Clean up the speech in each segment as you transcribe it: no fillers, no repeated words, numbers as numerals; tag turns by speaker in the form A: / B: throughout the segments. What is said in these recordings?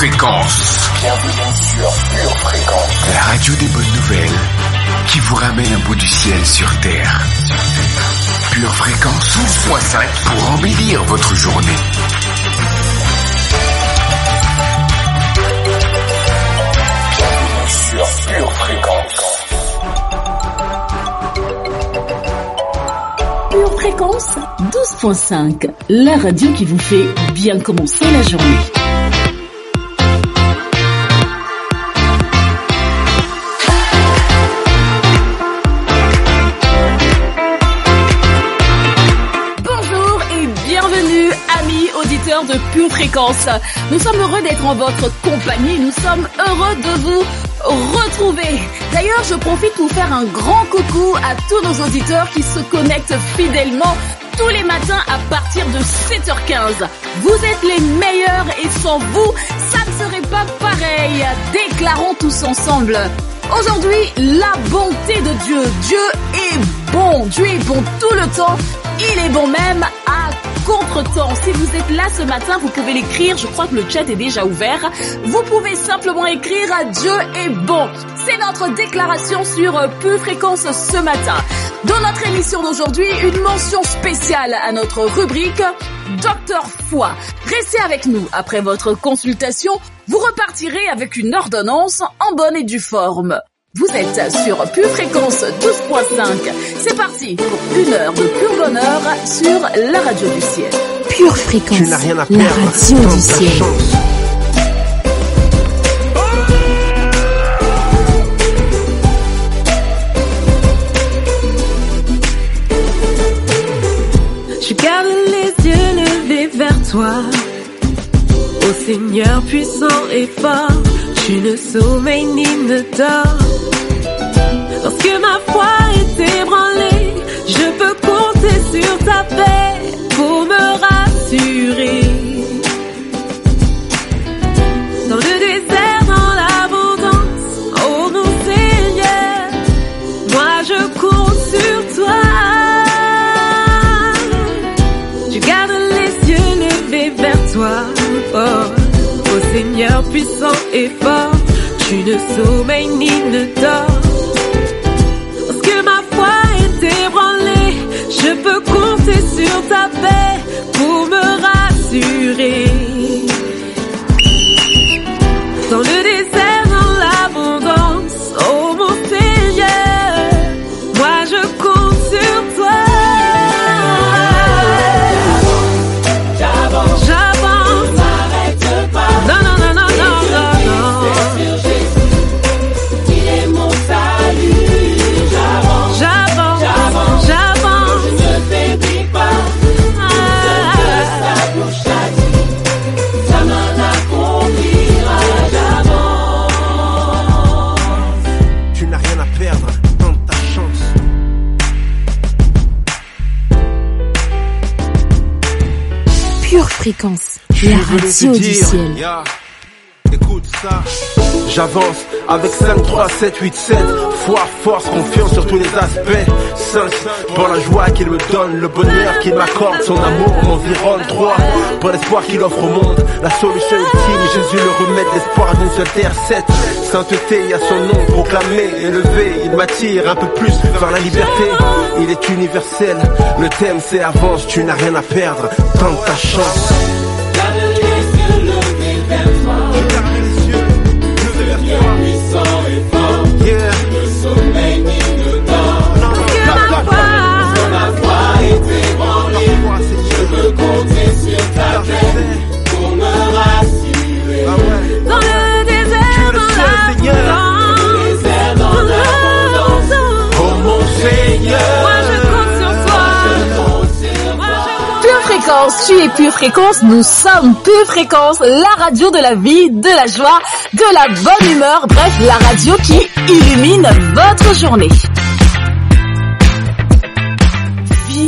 A: Fréquence.
B: Bienvenue sur Pure Fréquence.
A: La radio des bonnes nouvelles qui vous ramène un bout du ciel sur Terre. Pure Fréquence 12.5 pour embellir votre journée.
B: Bienvenue sur Pure Fréquence.
C: Pure Fréquence 12.5, la radio qui vous fait bien commencer la journée. De Pure Fréquence. Nous sommes heureux d'être en votre compagnie, nous sommes heureux de vous retrouver. D'ailleurs, je profite pour faire un grand coucou à tous nos auditeurs qui se connectent fidèlement tous les matins à partir de 7h15. Vous êtes les meilleurs et sans vous, ça ne serait pas pareil. Déclarons tous ensemble. Aujourd'hui, la bonté de Dieu. Dieu est bon. Dieu est bon tout le temps. Il est bon même à contre-temps. Si vous êtes là ce matin, vous pouvez l'écrire. Je crois que le chat est déjà ouvert. Vous pouvez simplement écrire « Dieu est bon ». C'est notre déclaration sur Pure Fréquence ce matin. Dans notre émission d'aujourd'hui, une mention spéciale à notre rubrique Docteur Foi. Restez avec nous. Après votre consultation, vous repartirez avec une ordonnance en bonne et due forme. Vous êtes sur Pure Fréquence 12.5. C'est parti pour une heure de pur bonheur sur la radio du ciel.
D: Pure Fréquence,
E: tu n'as rien à perdre,
D: la radio du ciel.
F: Je garde les yeux levés vers toi, ô Seigneur puissant et fort. Tu ne sommeilles ni ne dors. Lorsque ma foi est ébranlée, je peux compter sur ta paix pour me rassurer. Dans le désert, dans l'abondance, oh mon Seigneur, moi je compte sur toi. Je garde les yeux levés vers toi, oh, ô Seigneur puissant et fort. Tu ne sommeilles ni ne dors. Lorsque ma foi est ébranlée, je peux compter sur ta paix pour me rassurer. Dans le désert, dans l'abondance, oh mon Seigneur, moi je compte sur toi. J'avance, j'avance, n'arrête pas. Non, non, non, non, non, non, non. Il est mon salut. J'avance, j'avance, j'avance, j'avance. Je ne faiblis pas. Sa bouche a dit, sa main accomplira. J'avance.
E: Tu n'as rien à perdre, tente ta chance.
D: Pure Fréquence, la radio du ciel.
E: Yeah. Écoute ça, j'avance avec 5, 3, 7, 8, 7. Foi, force, confiance sur tous les aspects. 5, pour la joie qu'il me donne, le bonheur qu'il m'accorde, son amour m'environne. 3, pour l'espoir qu'il offre au monde, la solution ultime, Jésus le remède, l'espoir d'une seule terre. 7, sainteté, il y a son nom proclamé, élevé, il m'attire un peu plus vers la liberté. Il est universel, le thème c'est avance, tu n'as rien à perdre, tente ta chance. Yeah.
F: Le sommeil ni le dort. Que ma foi est ébranlée, je peux compter sur ta paix pour me rassurer. Dans le désert, dans l'abondance,
E: Oh mon Seigneur,
F: moi je compte sur toi.
C: Pure Fréquence, tu es Pure Fréquence, nous sommes Pure Fréquence, la radio de la vie, de la joie, de la bonne humeur, bref, la radio qui illumine votre journée.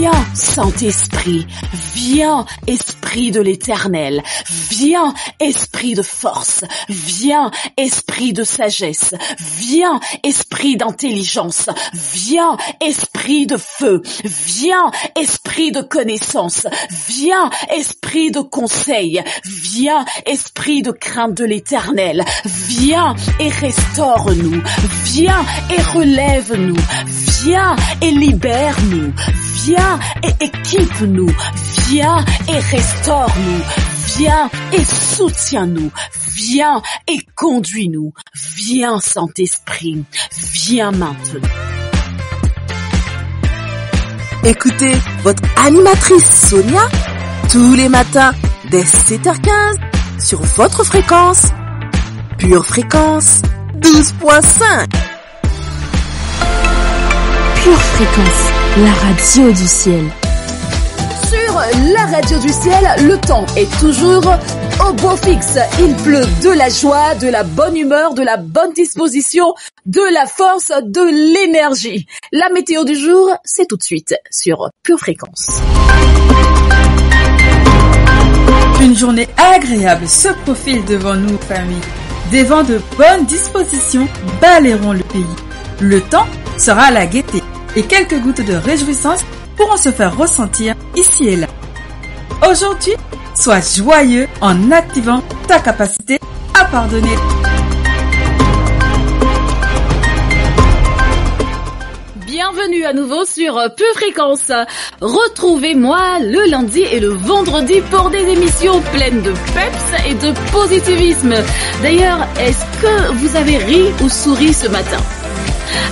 C: Viens, Saint-Esprit, viens, Esprit de l'Éternel, viens, Esprit de force, viens, Esprit de sagesse, viens, Esprit d'intelligence, viens, Esprit de feu, viens, Esprit de connaissance, viens, Esprit de conseil, viens, Esprit de crainte de l'Éternel, viens et restaure-nous, viens et relève-nous, viens et libère-nous, viens et équipe-nous, viens et restaure-nous, viens et soutiens-nous, viens et conduis-nous, viens Saint-Esprit, viens maintenant.
G: Écoutez votre animatrice Sonia tous les matins dès 7h15 sur votre fréquence, Pure Fréquence 12.5.
D: Pure Fréquence, la radio du ciel.
C: Sur la radio du ciel, le temps est toujours au beau fixe. Il pleut de la joie, de la bonne humeur, de la bonne disposition, de la force, de l'énergie. La météo du jour, c'est tout de suite sur Pure Fréquence.
H: Une journée agréable se profile devant nous, famille. Des vents de bonne disposition balayeront le pays. Le temps sera à la gaieté et quelques gouttes de réjouissance pourront se faire ressentir ici et là. Aujourd'hui, sois joyeux en activant ta capacité à pardonner.
C: Bienvenue à nouveau sur Pure Fréquence. Retrouvez-moi le lundi et le vendredi pour des émissions pleines de peps et de positivisme. D'ailleurs, est-ce que vous avez ri ou souri ce matin ?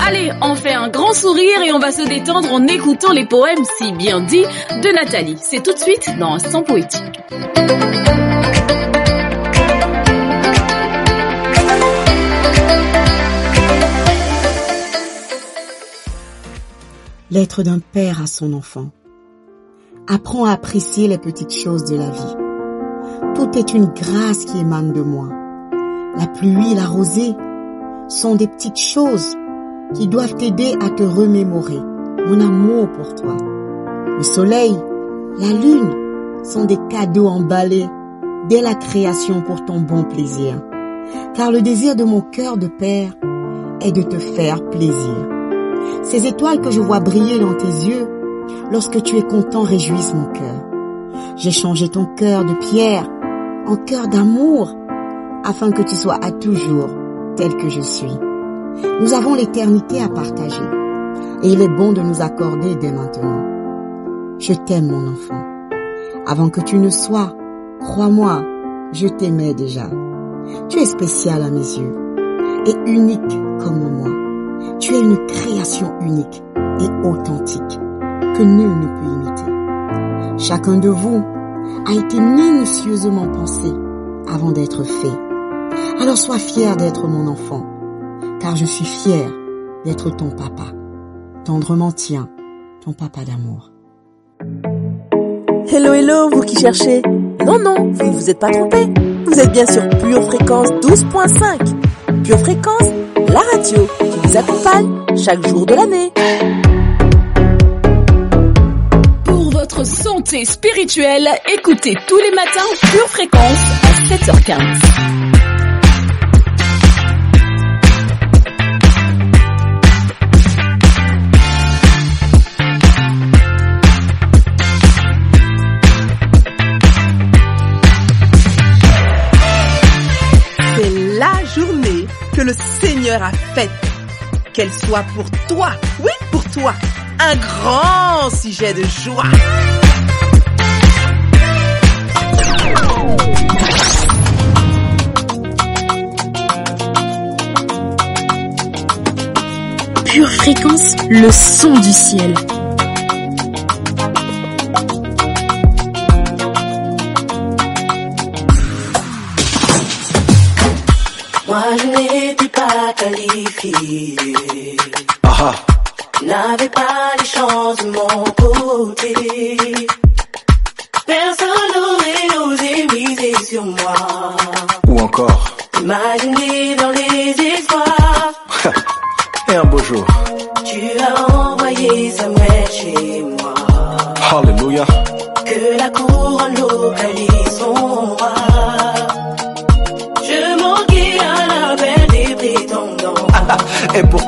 C: Allez, on fait un grand sourire et on va se détendre en écoutant les poèmes si bien dits de Nathalie. C'est tout de suite dans Instant Poétique.
I: Lettre d'un père à son enfant. Apprends à apprécier les petites choses de la vie. Tout est une grâce qui émane de moi. La pluie, la rosée sont des petites choses qui doivent t'aider à te remémorer mon amour pour toi. Le soleil, la lune sont des cadeaux emballés dès la création pour ton bon plaisir. Car le désir de mon cœur de père est de te faire plaisir. Ces étoiles que je vois briller dans tes yeux, lorsque tu es content, réjouissent mon cœur. J'ai changé ton cœur de pierre en cœur d'amour, afin que tu sois à toujours tel que je suis. Nous avons l'éternité à partager, et il est bon de nous accorder dès maintenant. Je t'aime, mon enfant. Avant que tu ne sois, crois-moi, je t'aimais déjà. Tu es spécial à mes yeux, et unique comme moi. Tu es une création unique et authentique que nul ne peut imiter. Chacun de vous a été minutieusement pensé avant d'être fait. Alors sois fier d'être mon enfant, car je suis fier d'être ton papa. Tendrement tien, ton papa d'amour.
G: Hello, hello, vous qui cherchez. Non, vous ne vous êtes pas trompé. Vous êtes bien sur Pure Fréquence 12.5. Pure Fréquence, la radio qui vous accompagne chaque jour de l'année.
C: Pour votre santé spirituelle, écoutez tous les matins Pure Fréquence à 7h15.
G: C'est la journée que le Seigneur a faite. Qu'elle soit pour toi, oui pour toi, un grand sujet de joie.
D: Pure Fréquence, le son du ciel.
F: Moi je n'étais pas qualifié. N'avais pas les chances de mon côté. Personne n'aurait osé miser sur moi.
A: Ou encore,
F: Imaginer dans les espoirs.
A: et un beau jour,
F: Tu as envoyé Samuel chez moi.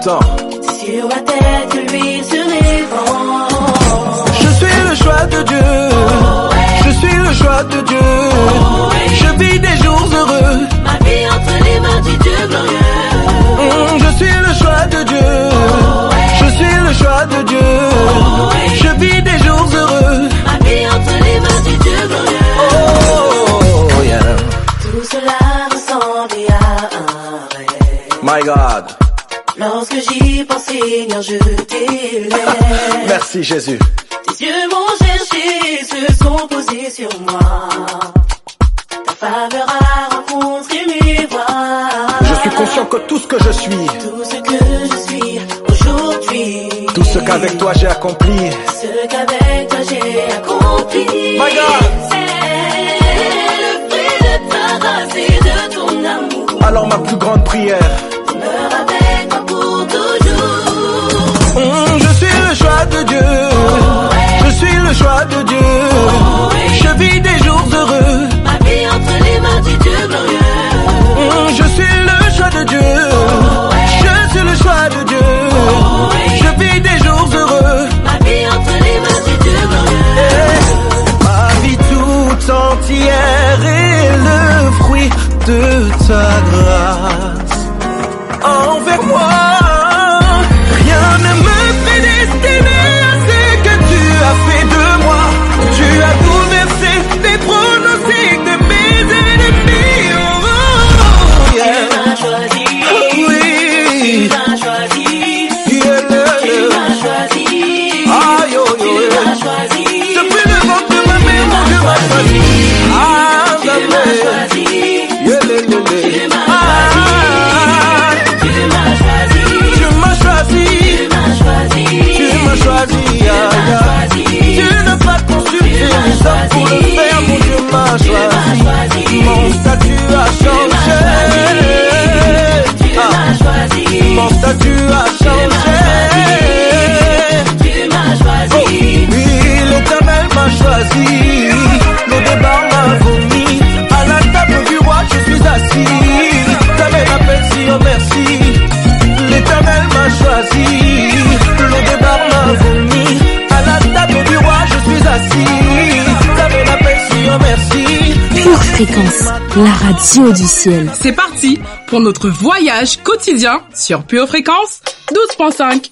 E: temps.
F: Sur la tête que lui se répand.
E: Je suis le choix de Dieu. Je suis le choix de Dieu. Je vis des jours heureux.
F: Ma vie entre les mains du Dieu glorieux.
E: Je suis le choix de Dieu. Je suis le choix de Dieu. Je vis des jours heureux.
F: Ma vie entre les mains du Dieu glorieux.
E: Oh yeah.
F: Tout cela ressemble à un rêve.
E: My God.
F: Lorsque j'y pense, Seigneur, je t'élève.
E: Merci Jésus.
F: Tes yeux m'ont cherché, se sont posés sur moi. Ta faveur a rencontré mes voies.
E: Je suis conscient que tout ce que je suis,
F: tout ce que je suis aujourd'hui,
E: tout ce qu'avec toi j'ai accompli,
F: ce qu'avec toi j'ai accompli,
E: My God.
F: c'est le fruit de ta grâce et de ton amour.
E: Alors ma plus grande prière,
F: demeure avec moi pour toujours.
E: Je suis le choix de Dieu. Je suis le choix de Dieu. Je vis des jours heureux.
F: Ma vie entre les mains du Dieu glorieux.
E: Je suis le choix de Dieu. Je suis le choix de Dieu. Je vis des jours heureux.
F: Ma vie entre les mains du Dieu glorieux.
E: Ma vie tout entière est le fruit de ta grâce envers moi. Rien ne me fait destiner à ce que tu as fait de moi. Tu as bouleversé les pronostics de mes ennemis. Oh, yeah.
F: Tu m'as choisi.
E: Oui.
F: Tu m'as choisi.
E: Yeah,
F: Tu m'as choisi.
E: Aïe, oh,
F: Tu m'as choisi.
E: depuis le ventre de ma mère, mon Dieu m'a choisi. Ah,
F: Tu m'as choisi.
E: yeah,
F: Tu m'as choisi.
E: Tu m'as choisi. Tu m'as choisi. Tu n'as pas consulté les hommes pour le faire, mon Dieu m'a choisi. Mon statut a changé. Mon statut a changé. Oh, oui, l'Éternel m'a choisi. Le débat m'a vomi. À la table du roi, je suis assis. T'avais l'appel si, oh merci. L'Éternel m'a choisi. Le débat m'a vomi. À la table du roi, je suis assis. T'avais l'appel si, oh merci.
D: Pure Fréquence, la radio du ciel.
H: C'est parti pour notre voyage quotidien sur Pure Fréquence 12.5.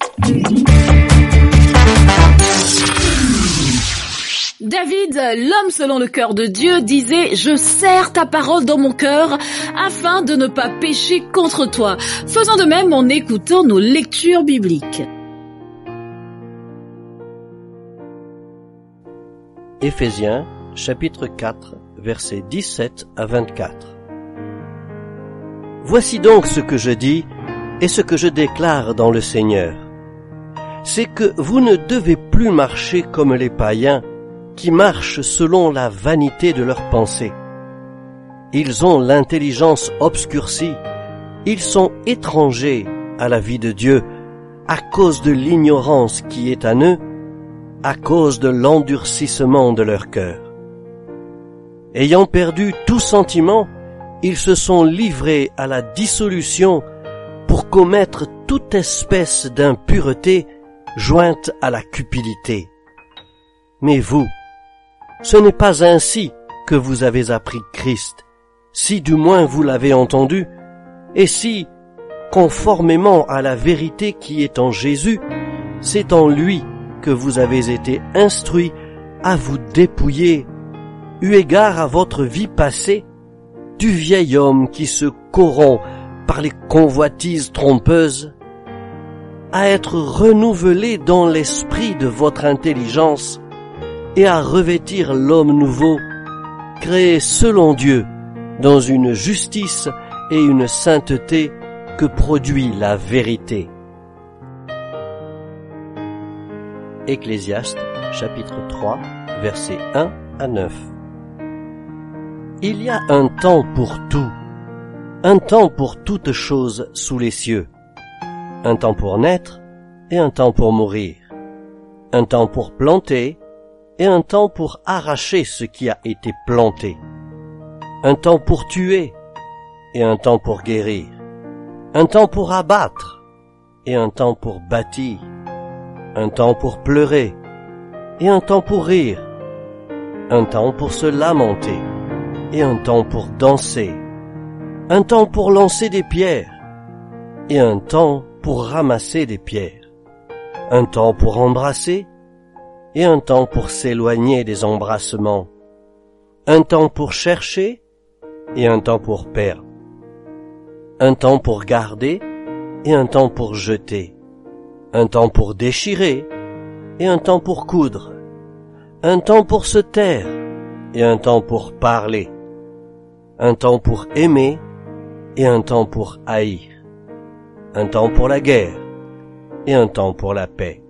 C: David, l'homme selon le cœur de Dieu, disait « Je serre ta parole dans mon cœur afin de ne pas pécher contre toi ». Faisons de même en écoutant nos lectures bibliques.
J: Éphésiens, chapitre 4, versets 17 à 24. Voici donc ce que je dis et ce que je déclare dans le Seigneur. C'est que vous ne devez plus marcher comme les païens qui marchent selon la vanité de leurs pensées. Ils ont l'intelligence obscurcie, ils sont étrangers à la vie de Dieu à cause de l'ignorance qui est en eux, à cause de l'endurcissement de leur cœur. Ayant perdu tout sentiment, ils se sont livrés à la dissolution pour commettre toute espèce d'impureté jointe à la cupidité. Mais vous, ce n'est pas ainsi que vous avez appris Christ, si du moins vous l'avez entendu, et si, conformément à la vérité qui est en Jésus, c'est en lui que vous avez été instruits à vous dépouiller, eu égard à votre vie passée, du vieil homme qui se corrompt par les convoitises trompeuses, à être renouvelé dans l'esprit de votre intelligence et à revêtir l'homme nouveau, créé selon Dieu, dans une justice et une sainteté que produit la vérité. Ecclésiaste, chapitre 3, versets 1 à 9. Il y a un temps pour tout, un temps pour toute chose sous les cieux, un temps pour naître et un temps pour mourir, un temps pour planter et un temps pour arracher ce qui a été planté, un temps pour tuer et un temps pour guérir, un temps pour abattre et un temps pour bâtir, un temps pour pleurer et un temps pour rire, un temps pour se lamenter et un temps pour danser, un temps pour lancer des pierres et un temps pour ramasser des pierres, un temps pour embrasser et un temps pour s'éloigner des embrassements, un temps pour chercher et un temps pour perdre, un temps pour garder et un temps pour jeter, un temps pour déchirer et un temps pour coudre, un temps pour se taire et un temps pour parler, un temps pour aimer et un temps pour haïr, un temps pour la guerre et un temps pour la paix.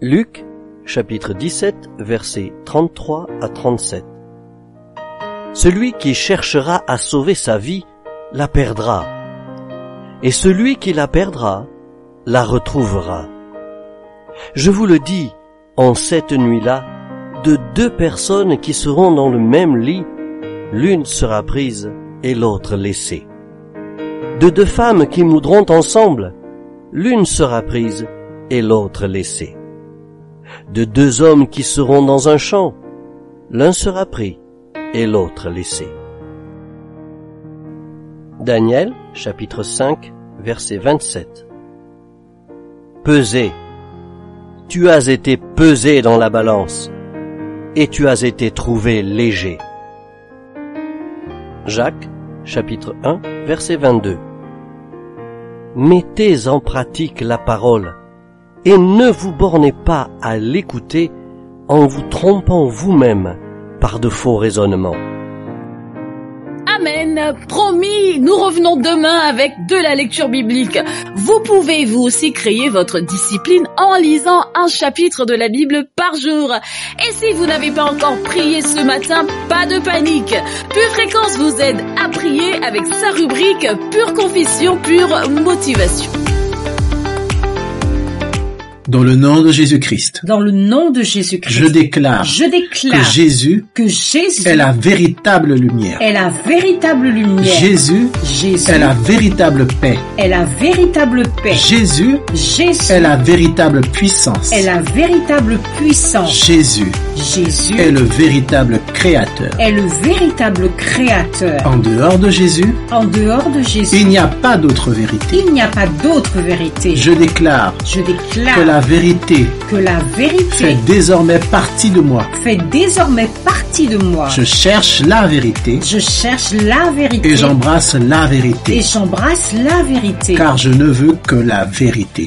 J: Luc, chapitre 17, versets 33 à 37. Celui qui cherchera à sauver sa vie la perdra, et celui qui la perdra la retrouvera. Je vous le dis, en cette nuit-là, de 2 personnes qui seront dans le même lit, l'une sera prise et l'autre laissée. De 2 femmes qui moudront ensemble, l'une sera prise et l'autre laissée. De 2 hommes qui seront dans un champ, l'un sera pris et l'autre laissé. Daniel, chapitre 5, verset 27. Pesé. Tu as été pesé dans la balance, et tu as été trouvé léger. Jacques, chapitre 1, verset 22. Mettez en pratique la parole, et ne vous bornez pas à l'écouter en vous trompant vous-même par de faux raisonnements.
C: Amen. Promis, nous revenons demain avec de la lecture biblique. Vous pouvez vous aussi créer votre discipline en lisant un chapitre de la Bible par jour. Et si vous n'avez pas encore prié ce matin, pas de panique. Pure Fréquence vous aide à prier avec sa rubrique Pure Confession, Pure Motivation.
K: Dans le nom de Jésus-Christ.
H: Dans le nom de Jésus-Christ.
K: Je déclare que Jésus est la véritable lumière.
H: Est la véritable lumière.
K: Jésus est la véritable paix.
H: Est la véritable paix.
K: Jésus est la véritable puissance.
H: Est la véritable puissance.
K: Jésus est le véritable créateur.
H: Est le véritable créateur.
K: En dehors de Jésus, il n'y a pas d'autre vérité.
H: Il n'y a pas d'autre vérité.
K: Je déclare que la vérité fait désormais partie de moi. Je cherche la vérité. Et j'embrasse la vérité. Car je ne veux que la vérité.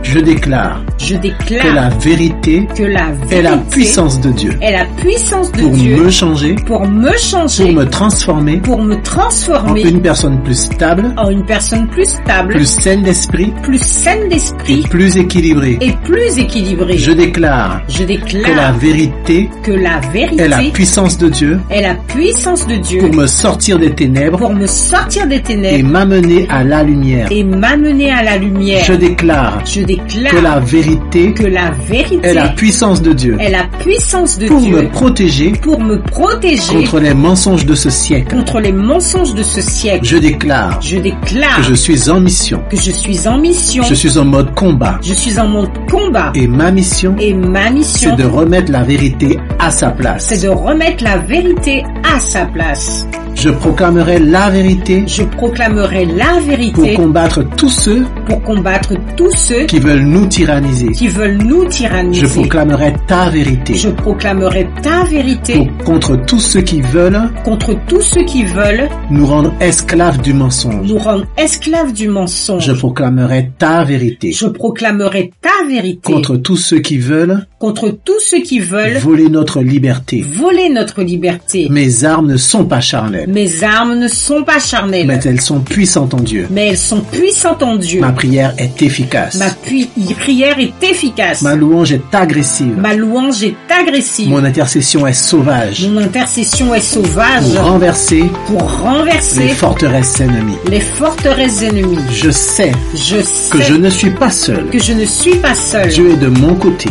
K: Je déclare que la vérité est la puissance de Dieu. Pour me changer. Pour me transformer. En une personne plus stable. Plus saine d'esprit. Et plus équilibré. Je déclare que la vérité est la puissance de Dieu. Pour me sortir des ténèbres. Et m'amener à la lumière. Je déclare que la vérité est la puissance de Dieu. Pour me protéger. Contre les mensonges de ce siècle. Je déclare que je suis en mission. Je suis en mode combat. Et ma mission, c'est de remettre la vérité à sa place. Je proclamerai la vérité. Pour combattre tous ceux qui veulent nous tyranniser. Je proclamerai ta vérité. Contre tous ceux qui veulent nous rendre esclaves du mensonge. Je proclamerai ta vérité. Contre tous ceux qui veulent voler notre liberté. Mes armes ne sont pas charnelles. Mais elles sont puissantes en Dieu. Ma prière est efficace. Ma louange est agressive. Mon intercession est sauvage. Pour renverser les forteresses ennemies. Je sais que je ne suis pas seul. Dieu est de mon côté.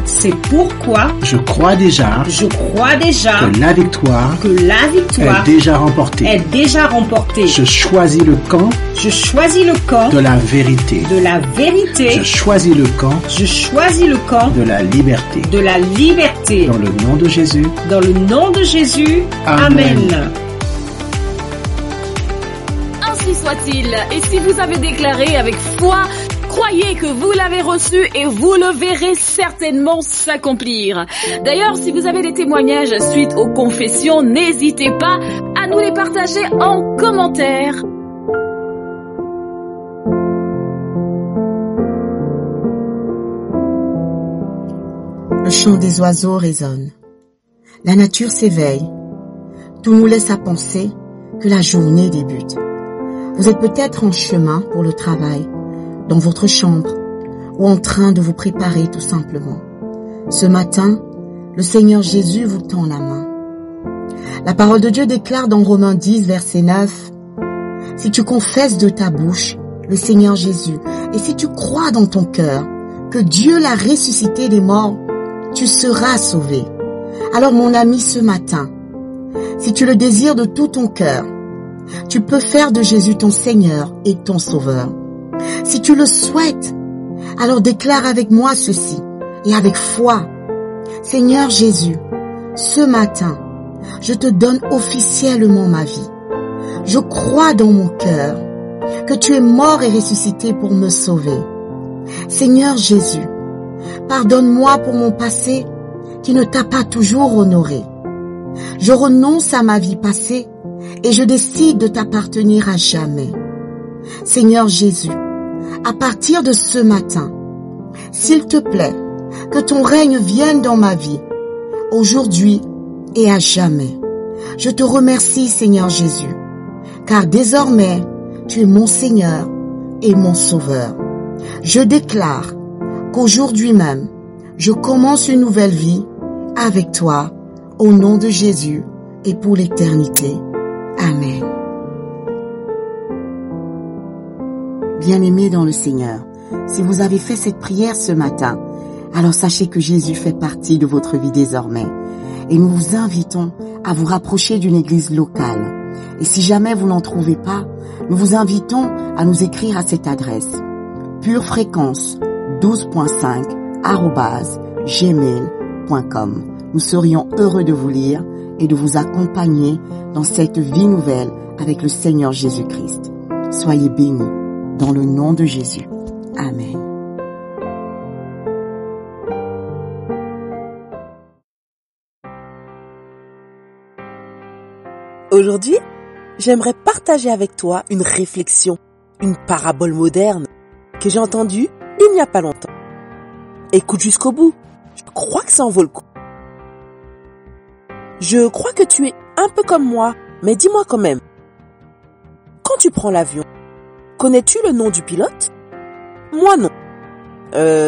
K: C'est
F: C'est pourquoi
K: je crois déjà que la victoire est déjà remportée. Je choisis le camp de la vérité. Je choisis le camp de la liberté. Dans le nom de Jésus. Amen.
C: Ainsi soit-il. Et si vous avez déclaré avec foi, croyez que vous l'avez reçu et vous le verrez certainement s'accomplir. D'ailleurs, si vous avez des témoignages suite aux confessions, n'hésitez pas à nous les partager en commentaire.
I: Le chant des oiseaux résonne. La nature s'éveille. Tout nous laisse à penser que la journée débute. Vous êtes peut-être en chemin pour le travail, dans votre chambre, ou en train de vous préparer tout simplement. Ce matin, le Seigneur Jésus vous tend la main. La parole de Dieu déclare dans Romains 10, verset 9, « Si tu confesses de ta bouche le Seigneur Jésus, et si tu crois dans ton cœur que Dieu l'a ressuscité des morts, tu seras sauvé. » Alors mon ami, ce matin, si tu le désires de tout ton cœur, tu peux faire de Jésus ton Seigneur et ton Sauveur. Si tu le souhaites, alors déclare avec moi ceci et avec foi. Seigneur Jésus, ce matin, je te donne officiellement ma vie. Je crois dans mon cœur que tu es mort et ressuscité pour me sauver. Seigneur Jésus, pardonne-moi pour mon passé qui ne t'a pas toujours honoré. Je renonce à ma vie passée et je décide de t'appartenir à jamais. Seigneur Jésus, à partir de ce matin, s'il te plaît, que ton règne vienne dans ma vie, aujourd'hui et à jamais. Je te remercie, Seigneur Jésus, car désormais, tu es mon Seigneur et mon Sauveur. Je déclare qu'aujourd'hui même, je commence une nouvelle vie avec toi, au nom de Jésus et pour l'éternité. Amen. Bien-aimés dans le Seigneur, si vous avez fait cette prière ce matin, alors sachez que Jésus fait partie de votre vie désormais. Et nous vous invitons à vous rapprocher d'une église locale. Et si jamais vous n'en trouvez pas, nous vous invitons à nous écrire à cette adresse purefréquence12.5@gmail.com. Nous serions heureux de vous lire et de vous accompagner dans cette vie nouvelle avec le Seigneur Jésus-Christ. Soyez bénis dans le nom de Jésus. Amen.
G: Aujourd'hui, j'aimerais partager avec toi une réflexion, une parabole moderne que j'ai entendue il n'y a pas longtemps. Écoute jusqu'au bout, je crois que ça en vaut le coup. Je crois que tu es un peu comme moi, mais dis-moi quand même. Quand tu prends l'avion, connais-tu le nom du pilote? Moi non.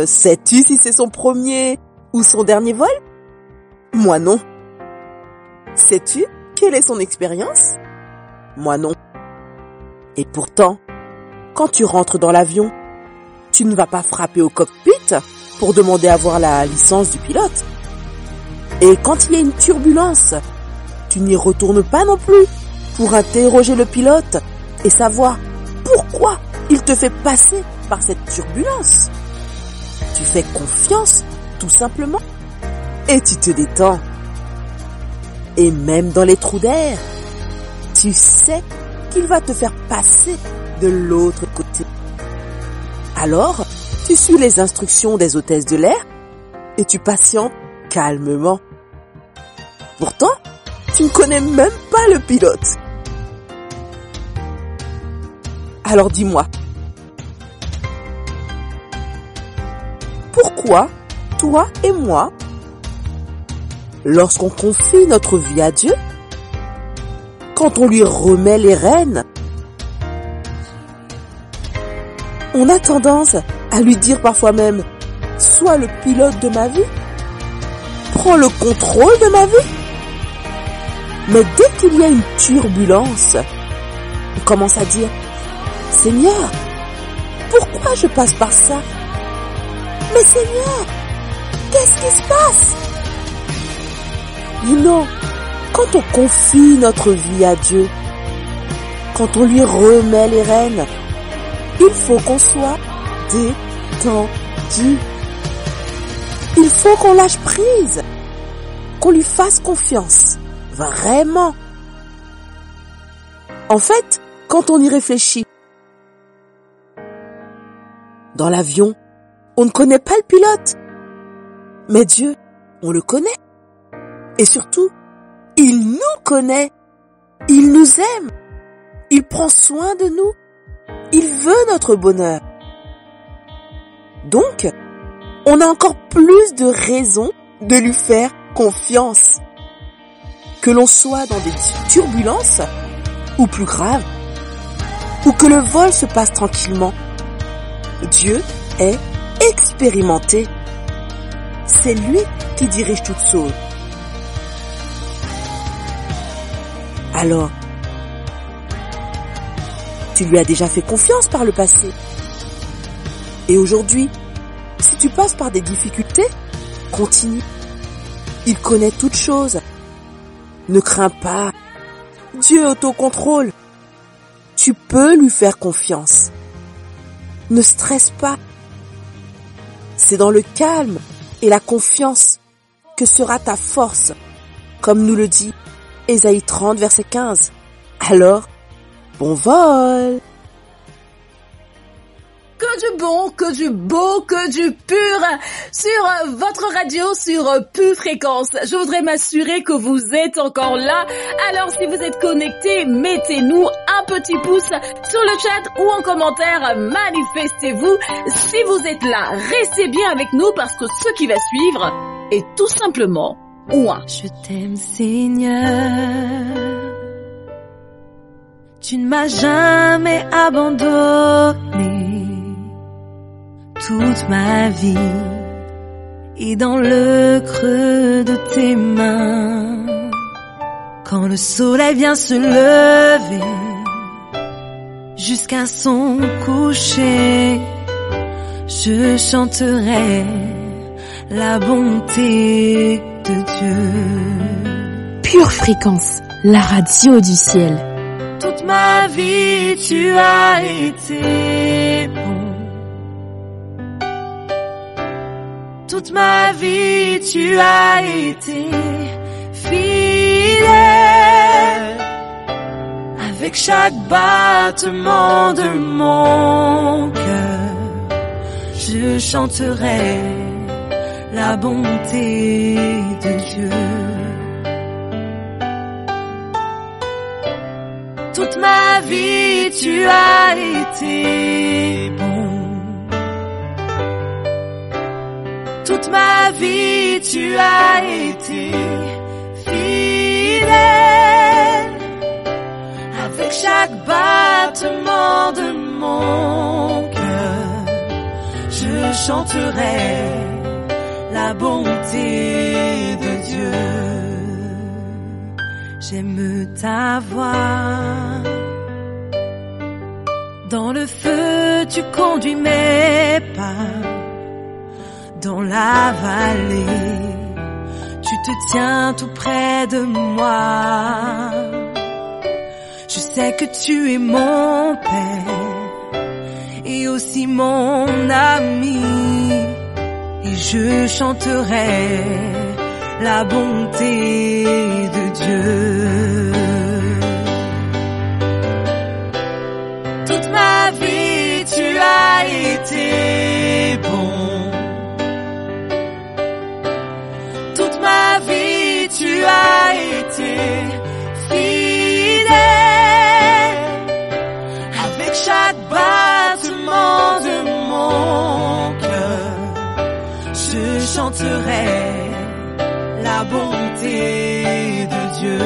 G: Sais-tu si c'est son premier ou son dernier vol? Moi non. Sais-tu quelle est son expérience? Moi non. Et pourtant, quand tu rentres dans l'avion, tu ne vas pas frapper au cockpit pour demander à voir la licence du pilote. Et quand il y a une turbulence, tu n'y retournes pas non plus pour interroger le pilote et savoir pourquoi il te fait passer par cette turbulence. Tu fais confiance, tout simplement, et tu te détends. Et même dans les trous d'air, tu sais qu'il va te faire passer de l'autre côté. Alors, tu suis les instructions des hôtesses de l'air et tu patientes calmement. Pourtant, tu ne connais même pas le pilote. Alors dis-moi, pourquoi toi et moi, lorsqu'on confie notre vie à Dieu, quand on lui remet les rênes, on a tendance à lui dire parfois même, sois le pilote de ma vie, prends le contrôle de ma vie. Mais dès qu'il y a une turbulence, on commence à dire, Seigneur, pourquoi je passe par ça? Mais Seigneur, Qu'est-ce qui se passe? Non, quand on confie notre vie à Dieu, quand on lui remet les rênes, il faut qu'on soit détendu. Il faut qu'on lâche prise, qu'on lui fasse confiance, vraiment. En fait, quand on y réfléchit, dans l'avion, on ne connaît pas le pilote, mais Dieu, on le connaît. Et surtout, il nous connaît, il nous aime, il prend soin de nous, il veut notre bonheur. Donc, on a encore plus de raisons de lui faire confiance. Que l'on soit dans des turbulences, ou plus grave, ou que le vol se passe tranquillement, Dieu est expérimenté. C'est lui qui dirige toutes choses. Alors, tu lui as déjà fait confiance par le passé. Et aujourd'hui, si tu passes par des difficultés, continue. Il connaît toutes choses. Ne crains pas. Dieu est au contrôle. Tu peux lui faire confiance. Ne stresse pas. C'est dans le calme et la confiance que sera ta force, comme nous le dit Ésaïe 30, verset 15. Alors, bon vol!
C: Que du bon, que du beau, que du pur sur votre radio, sur Pure Fréquence. Je voudrais m'assurer que vous êtes encore là. Alors si vous êtes connectés, mettez-nous un petit pouce sur le chat ou en commentaire, manifestez-vous. Si vous êtes là, restez bien avec nous parce que ce qui va suivre est tout simplement ouin.
F: Je t'aime Seigneur, tu ne m'as jamais abandonné. Toute ma vie est dans le creux de tes mains. Quand le soleil vient se lever jusqu'à son coucher, je chanterai la bonté de Dieu.
D: Pure Fréquence, la radio du ciel.
F: Toute ma vie tu as été bon. Toute ma vie tu as été fidèle. Avec chaque battement de mon cœur, je chanterai la bonté de Dieu. Toute ma vie tu as été bon. Toute ma vie tu as été fidèle. Avec chaque battement de mon cœur, je chanterai la bonté de Dieu. J'aime ta voix. Dans le feu tu conduis mes pas. Dans la vallée, tu te tiens tout près de moi. Je sais que tu es mon Père et aussi mon ami. Et je chanterai la bonté de Dieu. Toute ma vie tu as été bon. Toute ma vie tu as été fidèle. Avec chaque battement de mon cœur, je chanterai la bonté de Dieu.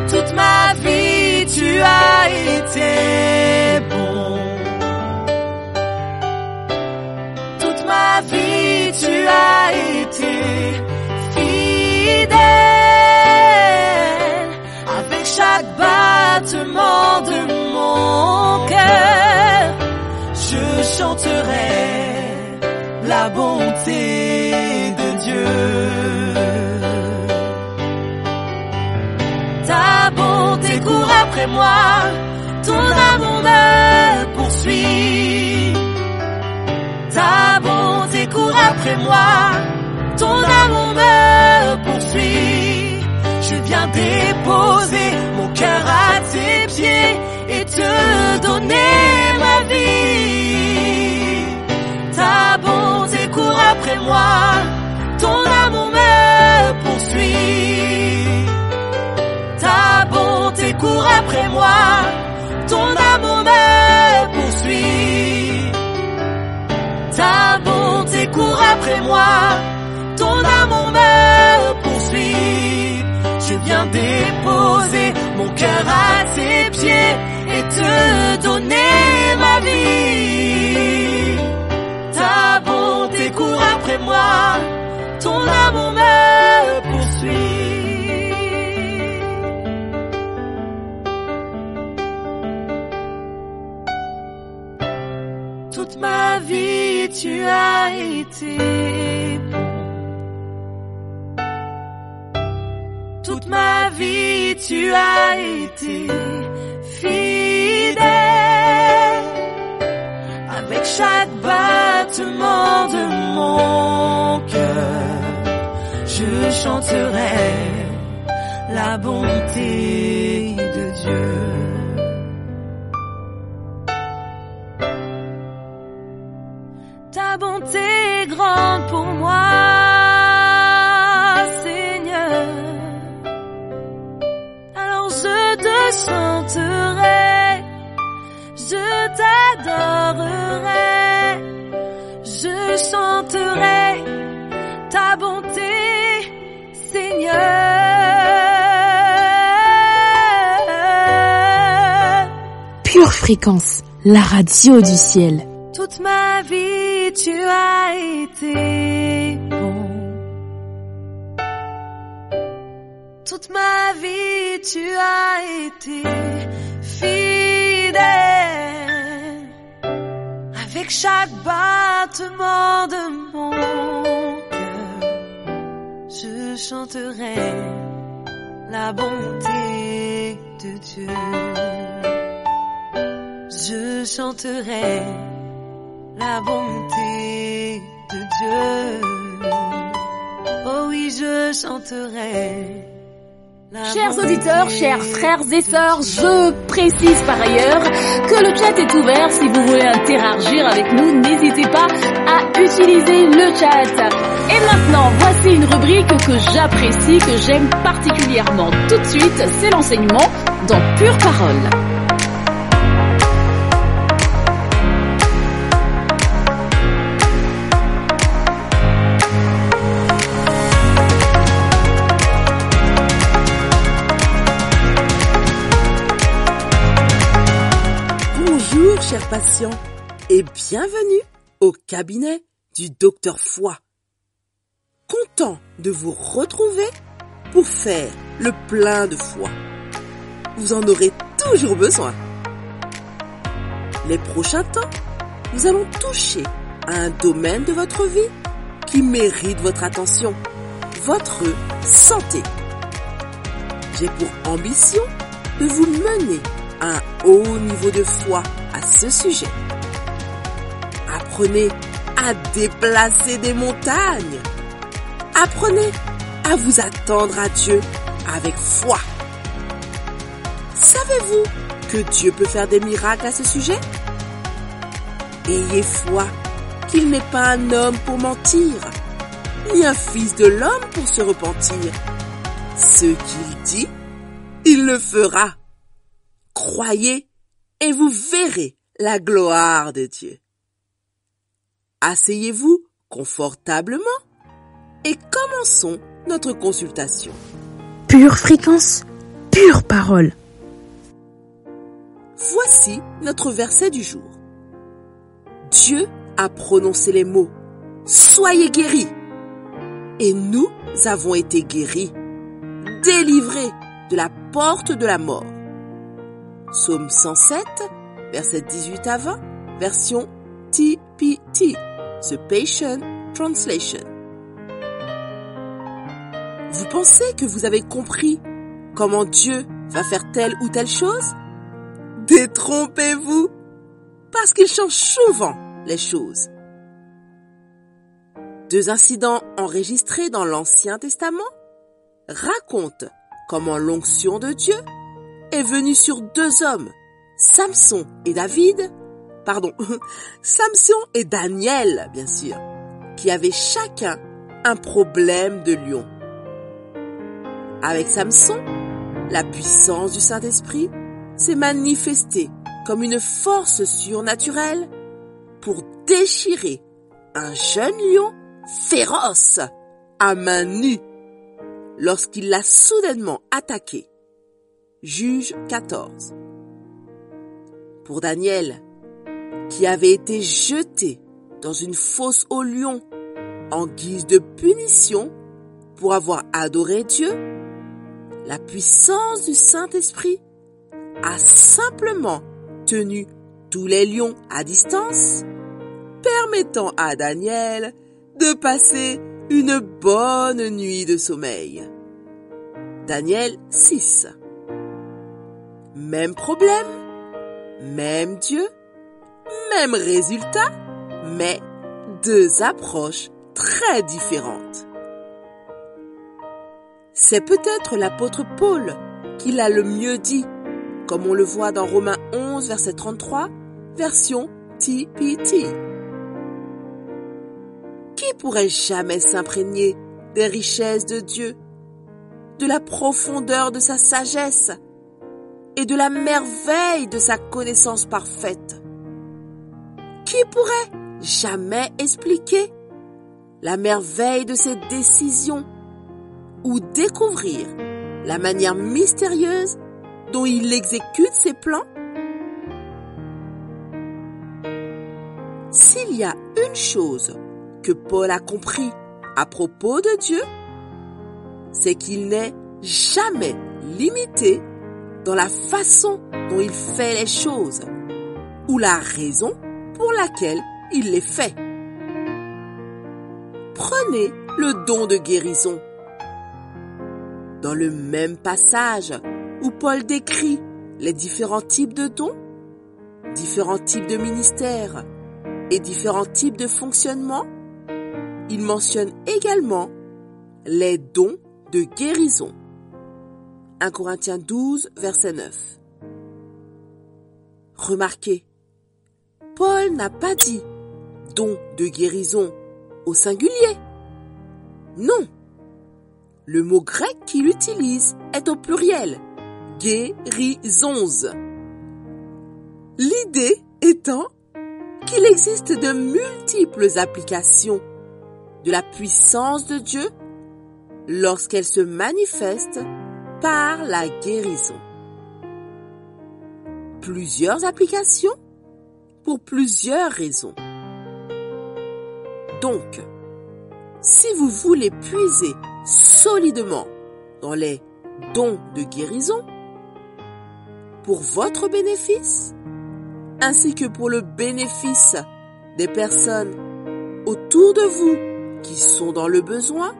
F: Toute ma vie tu as été bon. Toute ma vie tu as été fidèle. Avec chaque battement de mon cœur, je chanterai la bonté de Dieu. Ta bonté court après moi, ton amour me poursuit. Ta bonté court après moi, ton amour me poursuit. Je viens déposer mon cœur à tes pieds et te donner ma vie. Ta bonté court après moi, ton amour me poursuit. Ta bonté court après moi, ton amour me poursuit. Ta bonté court après moi, ton amour me poursuit. Je viens déposer mon cœur à tes pieds et te donner ma vie. Ta bonté court après moi, ton amour me poursuit. Toute ma vie tu as été bon. Toute ma vie tu as été fidèle. Avec chaque battement de mon cœur, je chanterai la bonté de Dieu. Ta bonté est grande pour moi, Seigneur. Alors je te chanterai, je t'adorerai, je chanterai ta bonté, Seigneur.
D: Pure Fréquence, la radio du ciel.
F: Toute ma vie tu as été bon. Toute ma vie tu as été fidèle. Avec chaque battement de mon cœur, je chanterai la bonté de Dieu. Je chanterai la bonté de Dieu. Oh oui, je chanterai.
C: Chers auditeurs, chers frères et sœurs, je précise par ailleurs que le chat est ouvert. Si vous voulez interagir avec nous, n'hésitez pas à utiliser le chat. Et maintenant, voici une rubrique que j'apprécie, que j'aime particulièrement. Tout de suite, c'est l'enseignement dans Pure Parole.
G: Chers patients, et bienvenue au cabinet du Docteur Foi. Content de vous retrouver pour faire le plein de foi. Vous en aurez toujours besoin. Les prochains temps, nous allons toucher à un domaine de votre vie qui mérite votre attention, votre santé. J'ai pour ambition de vous mener à un haut niveau de foi à ce sujet. Apprenez à déplacer des montagnes. Apprenez à vous attendre à Dieu avec foi. Savez-vous que Dieu peut faire des miracles à ce sujet? Ayez foi qu'il n'est pas un homme pour mentir, ni un fils de l'homme pour se repentir. Ce qu'il dit, il le fera. Croyez et vous verrez la gloire de Dieu. Asseyez-vous confortablement et commençons notre consultation.
D: Pure Fréquence, pure parole.
G: Voici notre verset du jour. Dieu a prononcé les mots « Soyez guéris » et nous avons été guéris, délivrés de la porte de la mort. Psaume 107, versets 18 à 20, version TPT, The Passion Translation. Vous pensez que vous avez compris comment Dieu va faire telle ou telle chose? Détrompez-vous, parce qu'il change souvent les choses. 2 incidents enregistrés dans l'Ancien Testament racontent comment l'onction de Dieu est venue sur 2 hommes, Samson et Daniel, bien sûr, qui avaient chacun un problème de lion. Avec Samson, la puissance du Saint-Esprit s'est manifestée comme une force surnaturelle pour déchirer un jeune lion féroce à main nue lorsqu'il l'a soudainement attaqué. Juge 14. Pour Daniel, qui avait été jeté dans une fosse au lion en guise de punition pour avoir adoré Dieu, la puissance du Saint-Esprit a simplement tenu tous les lions à distance, permettant à Daniel de passer une bonne nuit de sommeil. Daniel 6. Même problème, même Dieu, même résultat, mais 2 approches très différentes. C'est peut-être l'apôtre Paul qui l'a le mieux dit, comme on le voit dans Romains 11, verset 33, version TPT. Qui pourrait jamais s'imprégner des richesses de Dieu, de la profondeur de sa sagesse et de la merveille de sa connaissance parfaite? Qui pourrait jamais expliquer la merveille de ses décisions ou découvrir la manière mystérieuse dont il exécute ses plans? S'il y a une chose que Paul a compris à propos de Dieu, c'est qu'il n'est jamais limité dans la façon dont il fait les choses ou la raison pour laquelle il les fait. Prenez le don de guérison. Dans le même passage où Paul décrit les différents types de dons, différents types de ministères et différents types de fonctionnements, il mentionne également les dons de guérison. 1 Corinthiens 12, verset 9. Remarquez, Paul n'a pas dit don de guérison au singulier. Non. Le mot grec qu'il utilise est au pluriel, guérisons. L'idée étant qu'il existe de multiples applications de la puissance de Dieu lorsqu'elle se manifeste par la guérison. Plusieurs applications pour plusieurs raisons. Donc, si vous voulez puiser solidement dans les dons de guérison, pour votre bénéfice, ainsi que pour le bénéfice des personnes autour de vous qui sont dans le besoin,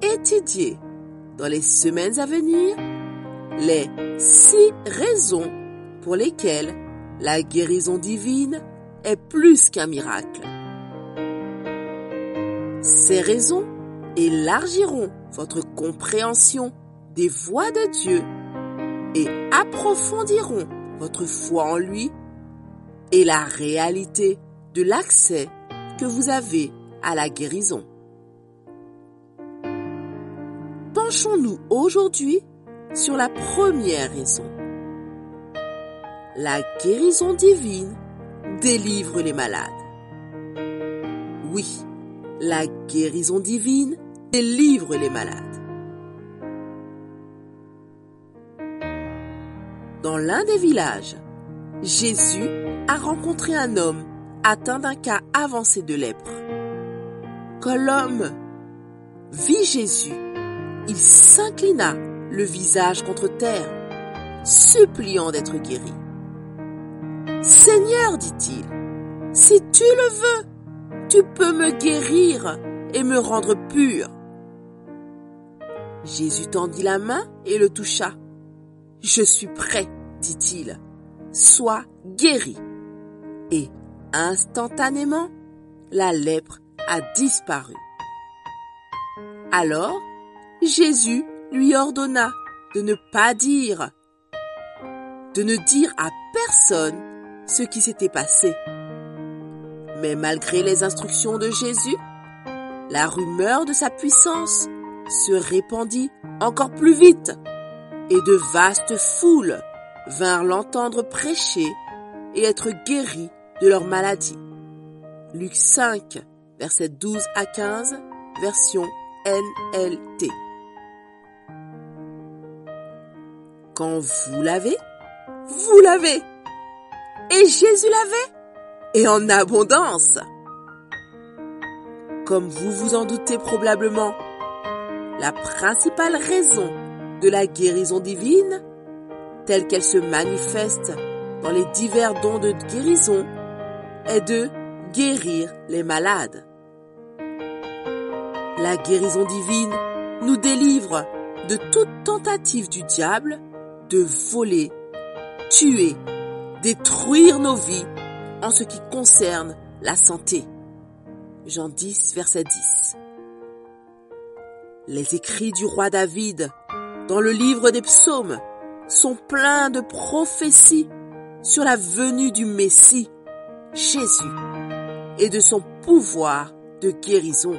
G: étudiez dans les semaines à venir les 6 raisons pour lesquelles la guérison divine est plus qu'un miracle. Ces raisons élargiront votre compréhension des voies de Dieu et approfondiront votre foi en lui et la réalité de l'accès que vous avez à la guérison. Penchons-nous aujourd'hui sur la première raison. La guérison divine délivre les malades. Oui, la guérison divine délivre les malades. Dans l'un des villages, Jésus a rencontré un homme atteint d'un cas avancé de lèpre. Quand l'homme vit Jésus, il s'inclina le visage contre terre, suppliant d'être guéri. « Seigneur, dit-il, si tu le veux, tu peux me guérir et me rendre pur. » Jésus tendit la main et le toucha. « Je suis prêt, dit-il, sois guéri. » Et instantanément, la lèpre a disparu. Alors, Jésus lui ordonna de ne dire à personne ce qui s'était passé. Mais malgré les instructions de Jésus, la rumeur de sa puissance se répandit encore plus vite et de vastes foules vinrent l'entendre prêcher et être guéris de leur maladie. Luc 5, versets 12 à 15, version NLT. Quand vous l'avez, vous l'avez. Et Jésus l'avait, et en abondance. Comme vous vous en doutez probablement, la principale raison de la guérison divine, telle qu'elle se manifeste dans les divers dons de guérison, est de guérir les malades. La guérison divine nous délivre de toute tentative du diable de voler, tuer, détruire nos vies en ce qui concerne la santé. Jean 10, verset 10. Les écrits du roi David dans le livre des psaumes sont pleins de prophéties sur la venue du Messie, Jésus, et de son pouvoir de guérison.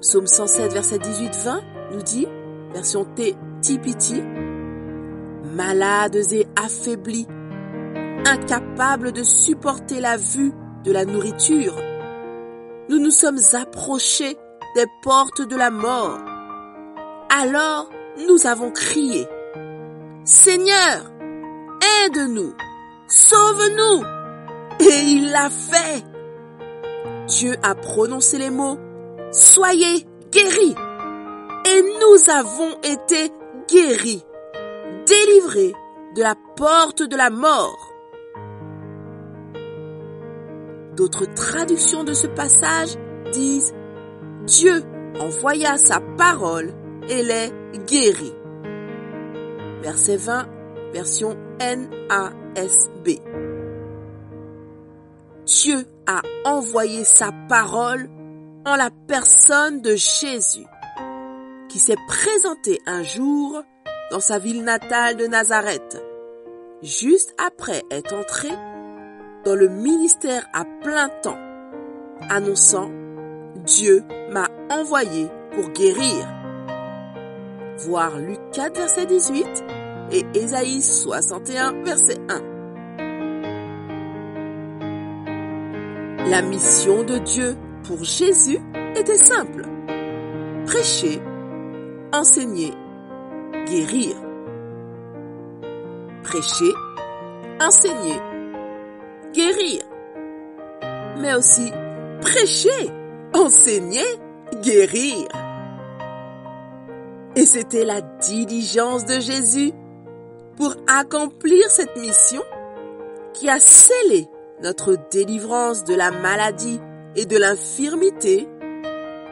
G: Psaume 107, verset 18-20 nous dit, version TPT, « Malades et affaiblis, incapables de supporter la vue de la nourriture, nous nous sommes approchés des portes de la mort. Alors nous avons crié, « Seigneur, aide-nous, sauve-nous !» Et il l'a fait. Dieu a prononcé les mots, « Soyez guéris !» Et nous avons été guéris, délivrés de la porte de la mort. D'autres traductions de ce passage disent « Dieu envoya sa parole et les guérit ». Verset 20, version NASB. Dieu a envoyé sa parole en la personne de Jésus, qui s'est présenté un jour dans sa ville natale de Nazareth, juste après être entré dans le ministère à plein temps, annonçant « Dieu m'a envoyé pour guérir ». Voir Luc 4, verset 18 et Ésaïe 61, verset 1. La mission de Dieu pour Jésus était simple. Prêcher, enseigner, guérir. Prêcher, enseigner, guérir. Mais aussi prêcher, enseigner, guérir. Et c'était la diligence de Jésus pour accomplir cette mission qui a scellé notre délivrance de la maladie et de l'infirmité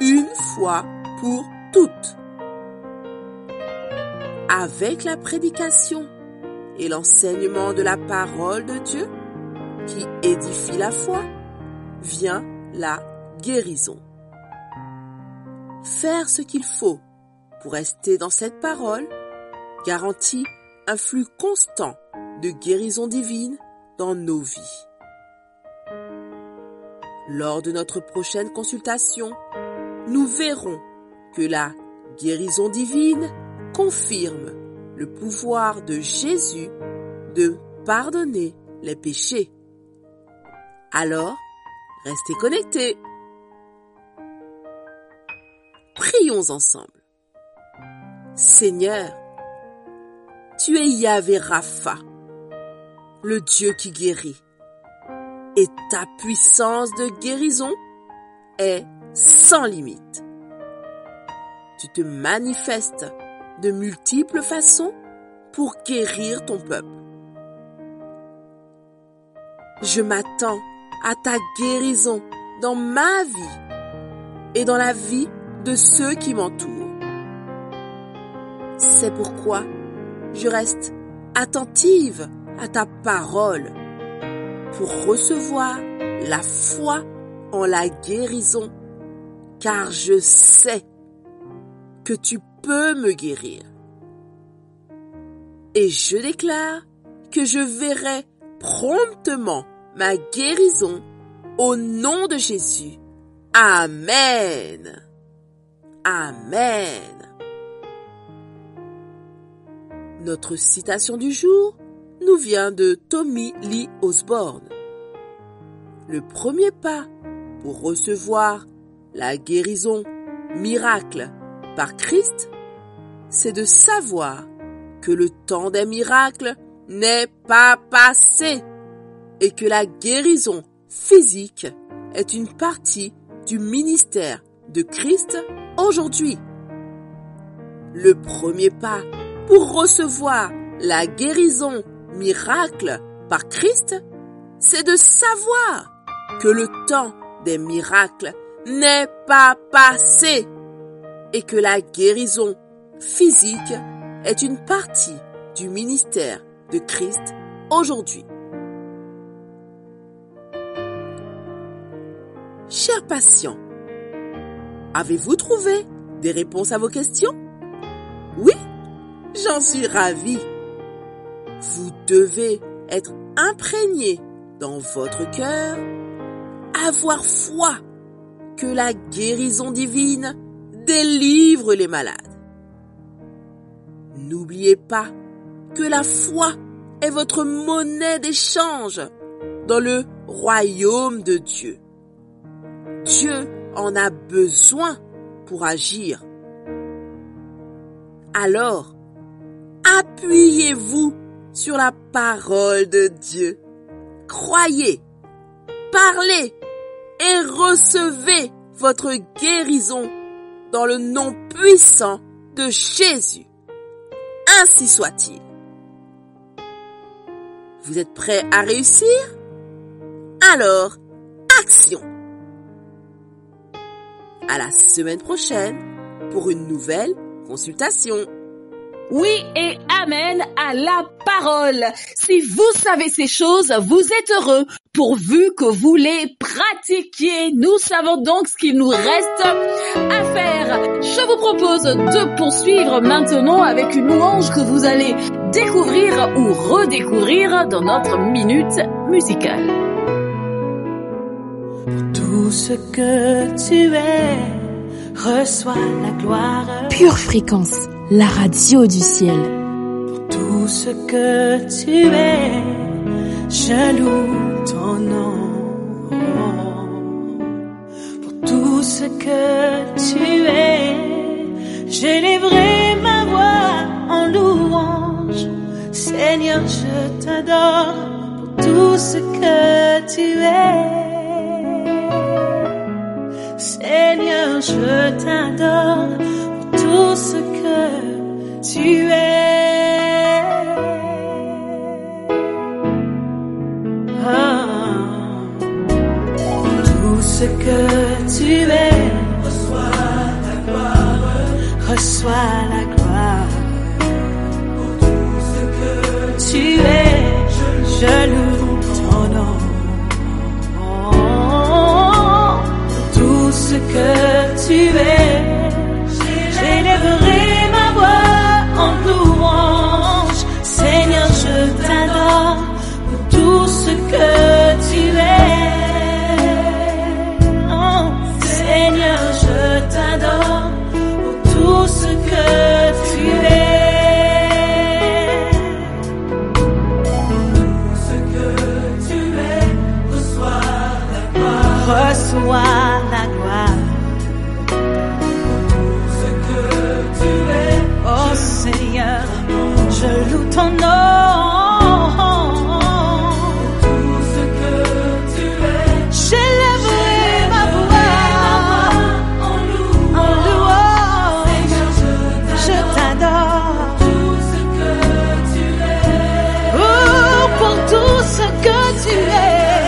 G: une fois pour toutes. Avec la prédication et l'enseignement de la parole de Dieu qui édifie la foi, vient la guérison. Faire ce qu'il faut pour rester dans cette parole garantit un flux constant de guérison divine dans nos vies. Lors de notre prochaine consultation, nous verrons que la guérison divine confirme le pouvoir de Jésus de pardonner les péchés. Alors, restez connectés. Prions ensemble. Seigneur, tu es Yahvé Rapha, le Dieu qui guérit, et ta puissance de guérison est sans limite. Tu te manifestes de multiples façons pour guérir ton peuple. Je m'attends à ta guérison dans ma vie et dans la vie de ceux qui m'entourent. C'est pourquoi je reste attentive à ta parole pour recevoir la foi en la guérison, car je sais que tu peux me guérir. Et je déclare que je verrai promptement ma guérison au nom de Jésus. Amen. Amen. Notre citation du jour nous vient de Tommy Lee Osborne. Le premier pas pour recevoir la guérison miracle par Christ, c'est de savoir que le temps des miracles n'est pas passé et que la guérison physique est une partie du ministère de Christ aujourd'hui. Le premier pas pour recevoir la guérison miracle par Christ, c'est de savoir que le temps des miracles n'est pas passé et que la guérison physique est une partie du ministère de Christ aujourd'hui. Chers patients, avez-vous trouvé des réponses à vos questions? Oui, j'en suis ravie. Vous devez être imprégné dans votre cœur, avoir foi que la guérison divine délivre les malades. N'oubliez pas que la foi est votre monnaie d'échange dans le royaume de Dieu. Dieu en a besoin pour agir. Alors, appuyez-vous sur la parole de Dieu. Croyez, parlez et recevez votre guérison dans le nom puissant de Jésus. Ainsi soit-il. Vous êtes prêts à réussir? Alors, action! À la semaine prochaine pour une nouvelle consultation.
C: Oui et amen à la parole. Si vous savez ces choses, vous êtes heureux pourvu que vous les pratiquiez. Nous savons donc ce qu'il nous reste à faire. Je vous propose de poursuivre maintenant avec une louange que vous allez découvrir ou redécouvrir dans notre minute musicale.
F: Tout ce que tu es, reçois la gloire.
D: Pure Fréquence, la radio du ciel.
F: Pour tout ce que tu es, je loue ton nom. Pour tout ce que tu es, j'élèverai ma voix en louange. Seigneur, je t'adore pour tout ce que tu es. Seigneur, je t'adore pour tout ce que tu es. Oh. Tout ce que tu es, reçois la gloire. Reçois la gloire. Pour tout ce que tu es, je loue ton nom. Ce que tu es, j'élèverai ma voix en louange. Seigneur, je t'adore pour tout ce que tu es. Oh, Seigneur, je t'adore pour tout ce que tu es. Tout ce que tu es, reçois la gloire. Reçois la gloire. Oh Seigneur, je loue ton nom. Tout ce que tu es, j'élèverai ma voix en louange. Seigneur, je t'adore. Tout ce que tu es, oh, pour tout ce que tu es.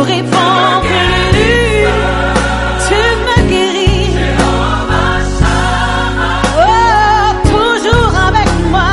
F: réponds plus, tu me guéris. Oh, toujours avec moi.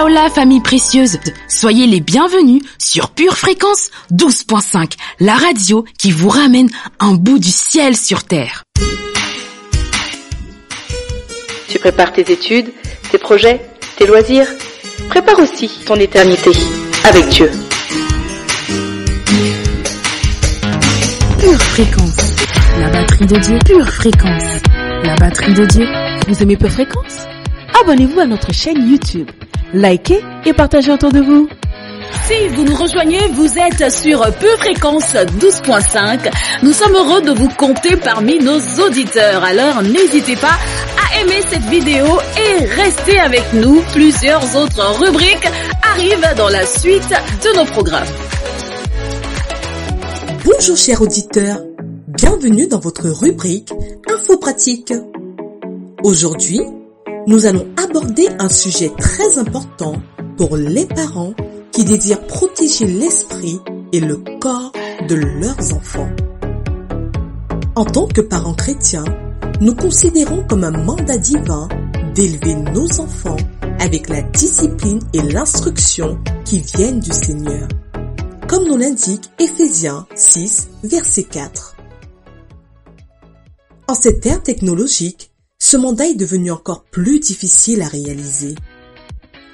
D: Hola famille précieuse, soyez les bienvenus sur Pure Fréquence 12.5, la radio qui vous ramène un bout du ciel sur terre.
L: Tu prépares tes études, tes projets, tes loisirs. Prépare aussi ton éternité avec Dieu.
D: Pure Fréquence, la batterie de Dieu. Pure Fréquence, la batterie de Dieu.
G: Vous aimez Pure Fréquence? Abonnez-vous à notre chaîne YouTube. Likez et partagez autour de vous.
C: Si vous nous rejoignez, vous êtes sur Pure Fréquence 12.5. Nous sommes heureux de vous compter parmi nos auditeurs. Alors n'hésitez pas à aimer cette vidéo et restez avec nous. Plusieurs autres rubriques arrivent dans la suite de nos programmes.
M: Bonjour chers auditeurs, bienvenue dans votre rubrique Info pratique. Aujourd'hui, nous allons aborder un sujet très important pour les parents qui désirent protéger l'esprit et le corps de leurs enfants. En tant que parents chrétiens, nous considérons comme un mandat divin d'élever nos enfants avec la discipline et l'instruction qui viennent du Seigneur, comme nous l'indique Éphésiens 6, verset 4. En cette ère technologique, ce mandat est devenu encore plus difficile à réaliser.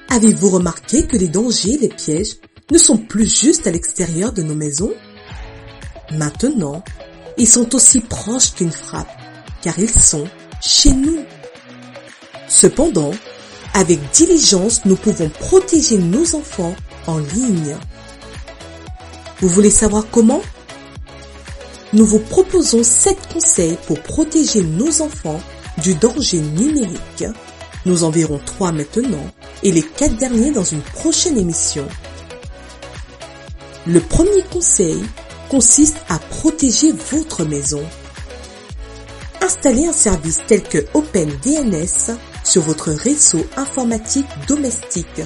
M: Avez-vous remarqué que les dangers, les pièges, ne sont plus juste à l'extérieur de nos maisons? Maintenant, ils sont aussi proches qu'une frappe, car ils sont chez nous. Cependant, avec diligence, nous pouvons protéger nos enfants en ligne. Vous voulez savoir comment? Nous vous proposons 7 conseils pour protéger nos enfants du danger numérique. Nous en verrons 3 maintenant et les 4 derniers dans une prochaine émission. Le premier conseil consiste à protéger votre maison. Installez un service tel que OpenDNS sur votre réseau informatique domestique.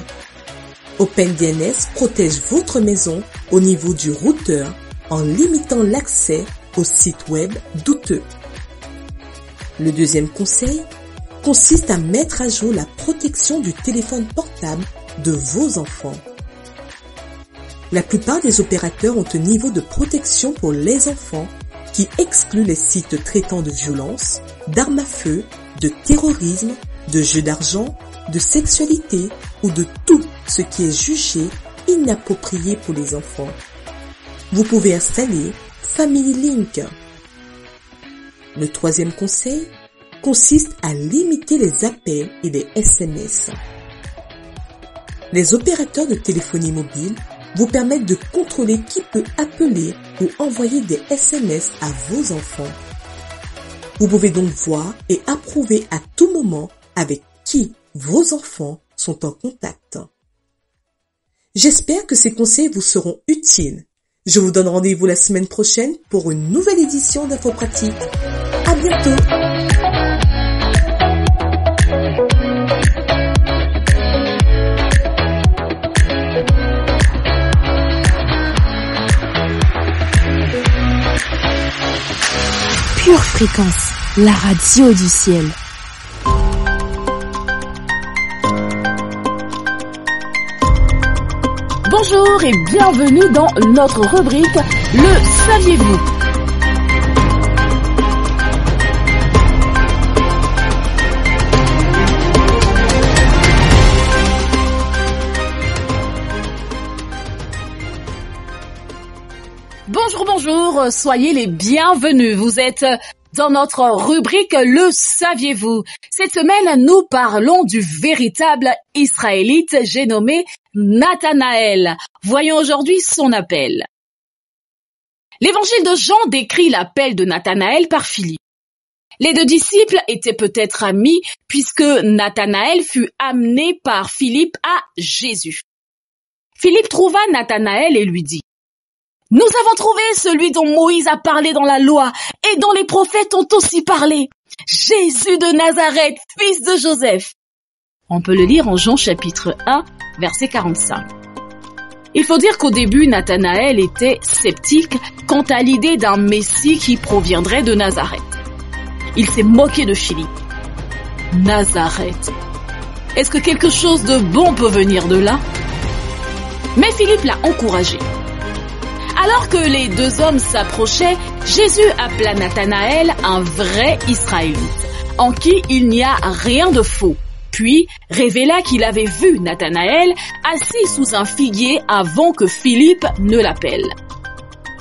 M: OpenDNS protège votre maison au niveau du routeur en limitant l'accès aux sites web douteux. Le deuxième conseil consiste à mettre à jour la protection du téléphone portable de vos enfants. La plupart des opérateurs ont un niveau de protection pour les enfants qui exclut les sites traitant de violence, d'armes à feu, de terrorisme, de jeux d'argent, de sexualité ou de tout ce qui est jugé inappropriées pour les enfants. Vous pouvez installer Family Link. Le troisième conseil consiste à limiter les appels et les SMS. Les opérateurs de téléphonie mobile vous permettent de contrôler qui peut appeler ou envoyer des SMS à vos enfants. Vous pouvez donc voir et approuver à tout moment avec qui vos enfants sont en contact. J'espère que ces conseils vous seront utiles. Je vous donne rendez-vous la semaine prochaine pour une nouvelle édition d'Info Pratique. À bientôt.
D: Pure Fréquence, la radio du ciel.
C: Bonjour et bienvenue dans notre rubrique Le saviez-vous ? Bonjour, soyez les bienvenus. Vous êtes dans notre rubrique Le saviez-vous ? Cette semaine, nous parlons du véritable Israélite, j'ai nommé Nathanaël. Voyons aujourd'hui son appel. L'évangile de Jean décrit l'appel de Nathanaël par Philippe. Les deux disciples étaient peut-être amis puisque Nathanaël fut amené par Philippe à Jésus. Philippe trouva Nathanaël et lui dit: « Nous avons trouvé celui dont Moïse a parlé dans la loi et dont les prophètes ont aussi parlé, Jésus de Nazareth, fils de Joseph. » On peut le lire en Jean chapitre 1, verset 45. Il faut dire qu'au début, Nathanaël était sceptique quant à l'idée d'un Messie qui proviendrait de Nazareth. Il s'est moqué de Philippe. Nazareth. Est-ce que quelque chose de bon peut venir de là? Mais Philippe l'a encouragé. Alors que les deux hommes s'approchaient, Jésus appela Nathanaël un vrai Israélite, en qui il n'y a rien de faux. Puis révéla qu'il avait vu Nathanaël assis sous un figuier avant que Philippe ne l'appelle.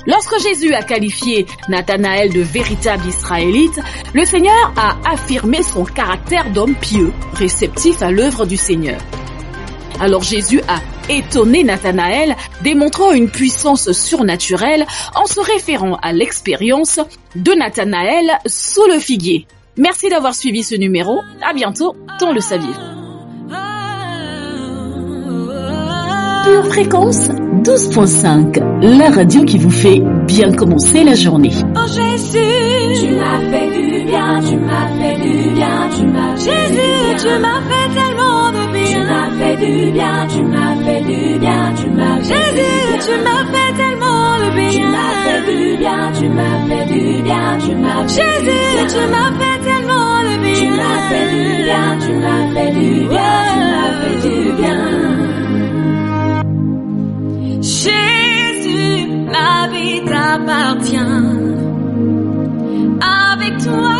C: Lorsque Jésus a qualifié Nathanaël de véritable Israélite, le Seigneur a affirmé son caractère d'homme pieux, réceptif à l'œuvre du Seigneur. Alors Jésus a étonné Nathanaël, démontrant une puissance surnaturelle en se référant à l'expérience de Nathanaël sous le figuier. Merci d'avoir suivi ce numéro. À bientôt dans Le Saviez-vous. Pure Fréquence 12.5, la radio qui vous fait bien commencer la journée.
F: Oh Jésus, tu m'as fait du bien, tu m'as fait du bien, tu m'as Jésus, tu m'as fait tellement de bien. Tu m'as fait du bien, tu m'as fait du bien, tu m'as Jésus, tu m'as fait tellement de bien. Tu m'as fait du bien, tu m'as fait du bien, tu m'as Jésus, tu m'as fait tellement de bien. Tu m'as fait du bien, tu m'as fait du bien, tu m'as fait du bien. Jésus, ma vie t'appartient. Avec toi,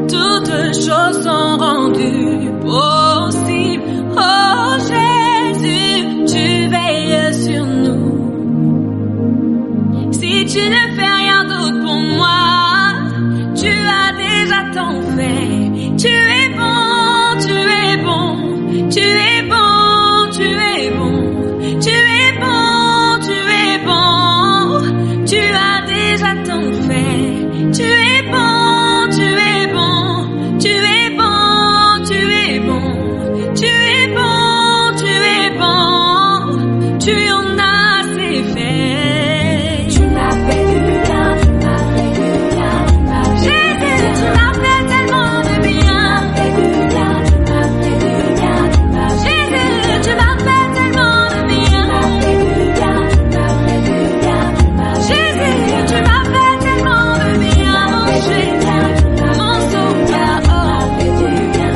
F: toutes choses sont rendues possibles. Oh Jésus, tu veilles sur nous. Si tu ne fais rien d'autre pour moi, tu as déjà tant fait. Tu es bon, tu es bon, tu es bon, tu es bon, tu es bon, tu es bon. Tu as déjà tant fait. Tu es bon, tu es bon, tu es bon, tu es bon, tu es bon, tu es bon, tu en as assez fait. Tu m'as fait du bien, tu m'as fait du bien, tu m'as Jésus, tu m'as fait tellement de bien. Tu m'as fait du bien, tu m'as fait du bien, tu m'as Jésus, tu m'as fait tellement de bien. Tu m'as fait du bien, tu m'as fait du bien, tu m'as Jésus, tu m'as fait tellement de bien. Mon Jésus, mon sauveur, oh, fait du bien.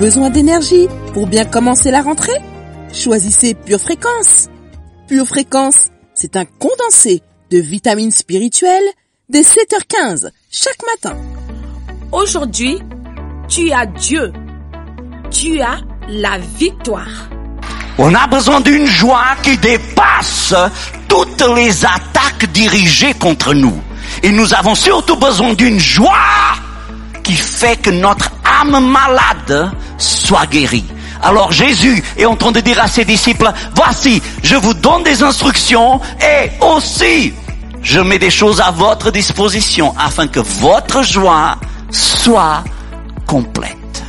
G: besoin d'énergie pour bien commencer la rentrée? Choisissez Pure Fréquence. Pure Fréquence, c'est un condensé de vitamines spirituelles dès 7h15 chaque matin.
C: Aujourd'hui, tu as Dieu. Tu as la victoire.
N: On a besoin d'une joie qui dépasse toutes les attaques dirigées contre nous. Et nous avons surtout besoin d'une joie qui fait que notre âme malade soit guérie. Alors Jésus est en train de dire à ses disciples, voici, je vous donne des instructions et aussi, je mets des choses à votre disposition afin que votre joie soit complète,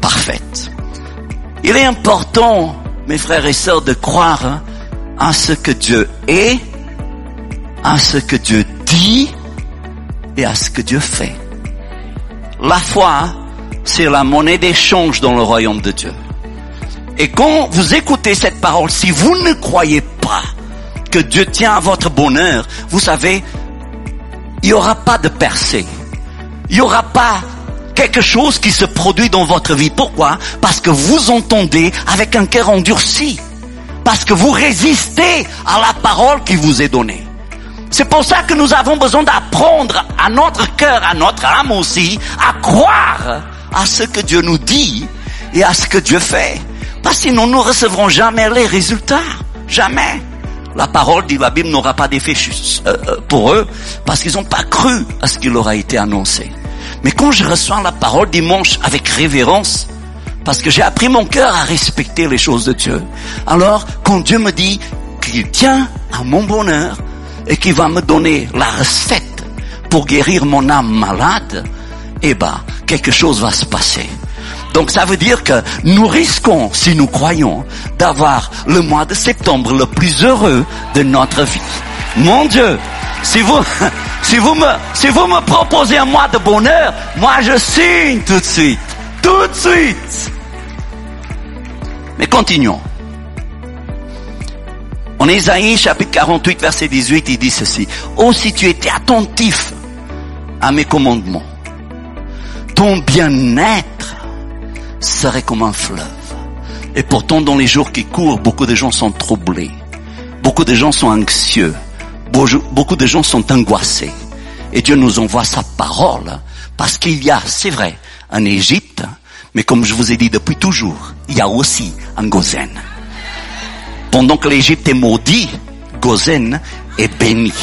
N: parfaite. Il est important, mes frères et sœurs, de croire en ce que Dieu est, en ce que Dieu dit et à ce que Dieu fait. La foi, c'est la monnaie d'échange dans le royaume de Dieu. Et quand vous écoutez cette parole, si vous ne croyez pas que Dieu tient à votre bonheur, vous savez, il n'y aura pas de percée. Il n'y aura pas quelque chose qui se produit dans votre vie. Pourquoi? Parce que vous entendez avec un cœur endurci. Parce que vous résistez à la parole qui vous est donnée. C'est pour ça que nous avons besoin d'apprendre à notre cœur, à notre âme aussi, à croire à ce que Dieu nous dit et à ce que Dieu fait. Parce que sinon nous ne recevrons jamais les résultats. Jamais. La parole dit, la Bible n'aura pas d'effet pour eux parce qu'ils n'ont pas cru à ce qui leur a été annoncé. Mais quand je reçois la parole dimanche avec révérence, parce que j'ai appris mon cœur à respecter les choses de Dieu, alors quand Dieu me dit qu'il tient à mon bonheur et qu'il va me donner la recette pour guérir mon âme malade, eh ben, quelque chose va se passer. Donc ça veut dire que nous risquons, si nous croyons, d'avoir le mois de septembre le plus heureux de notre vie. Mon Dieu, si vous me proposez un mois de bonheur, moi je signe tout de suite. Tout de suite. Mais continuons. En Ésaïe chapitre 48 verset 18, il dit ceci. Oh, si tu étais attentif à mes commandements, ton bien-être serait comme un fleuve. Et pourtant, dans les jours qui courent, beaucoup de gens sont troublés. Beaucoup de gens sont anxieux. Beaucoup de gens sont angoissés. Et Dieu nous envoie sa parole parce qu'il y a, c'est vrai, un Égypte, mais comme je vous ai dit depuis toujours, il y a aussi un Gozen. Pendant que l'Égypte est maudit, Gozen est béni.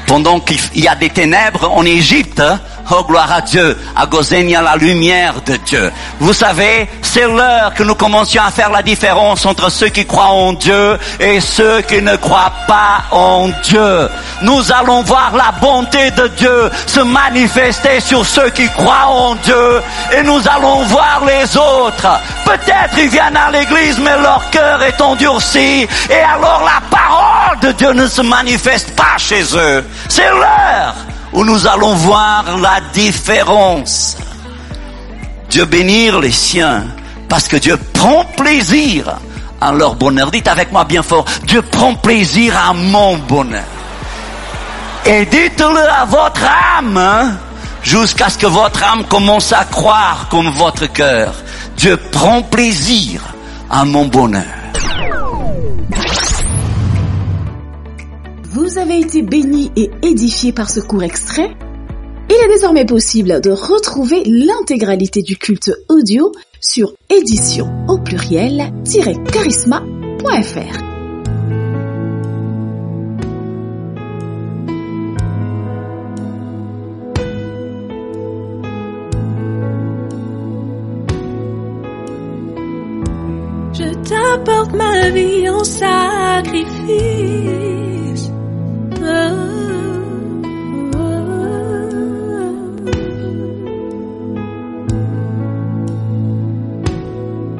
N: Pendant qu'il y a des ténèbres en Égypte, oh gloire à Dieu, à Gozen il y a la lumière de Dieu. Vous savez, c'est l'heure que nous commencions à faire la différence entre ceux qui croient en Dieu et ceux qui ne croient pas en Dieu. Nous allons voir la bonté de Dieu se manifester sur ceux qui croient en Dieu et nous allons voir les autres. Peut-être ils viennent à l'église mais leur cœur est endurci et alors la parole de Dieu ne se manifeste pas chez eux. C'est l'heure où nous allons voir la différence. Dieu bénir les siens, parce que Dieu prend plaisir à leur bonheur. Dites avec moi bien fort, Dieu prend plaisir à mon bonheur. Et dites-le à votre âme, jusqu'à ce que votre âme commence à croire comme votre cœur. Dieu prend plaisir à mon bonheur.
C: Vous avez été bénis et édifiés par ce court extrait? Il est désormais possible de retrouver l'intégralité du culte audio sur édition au pluriel-charisma.fr.
F: Je t'apporte ma vie en sacrifice.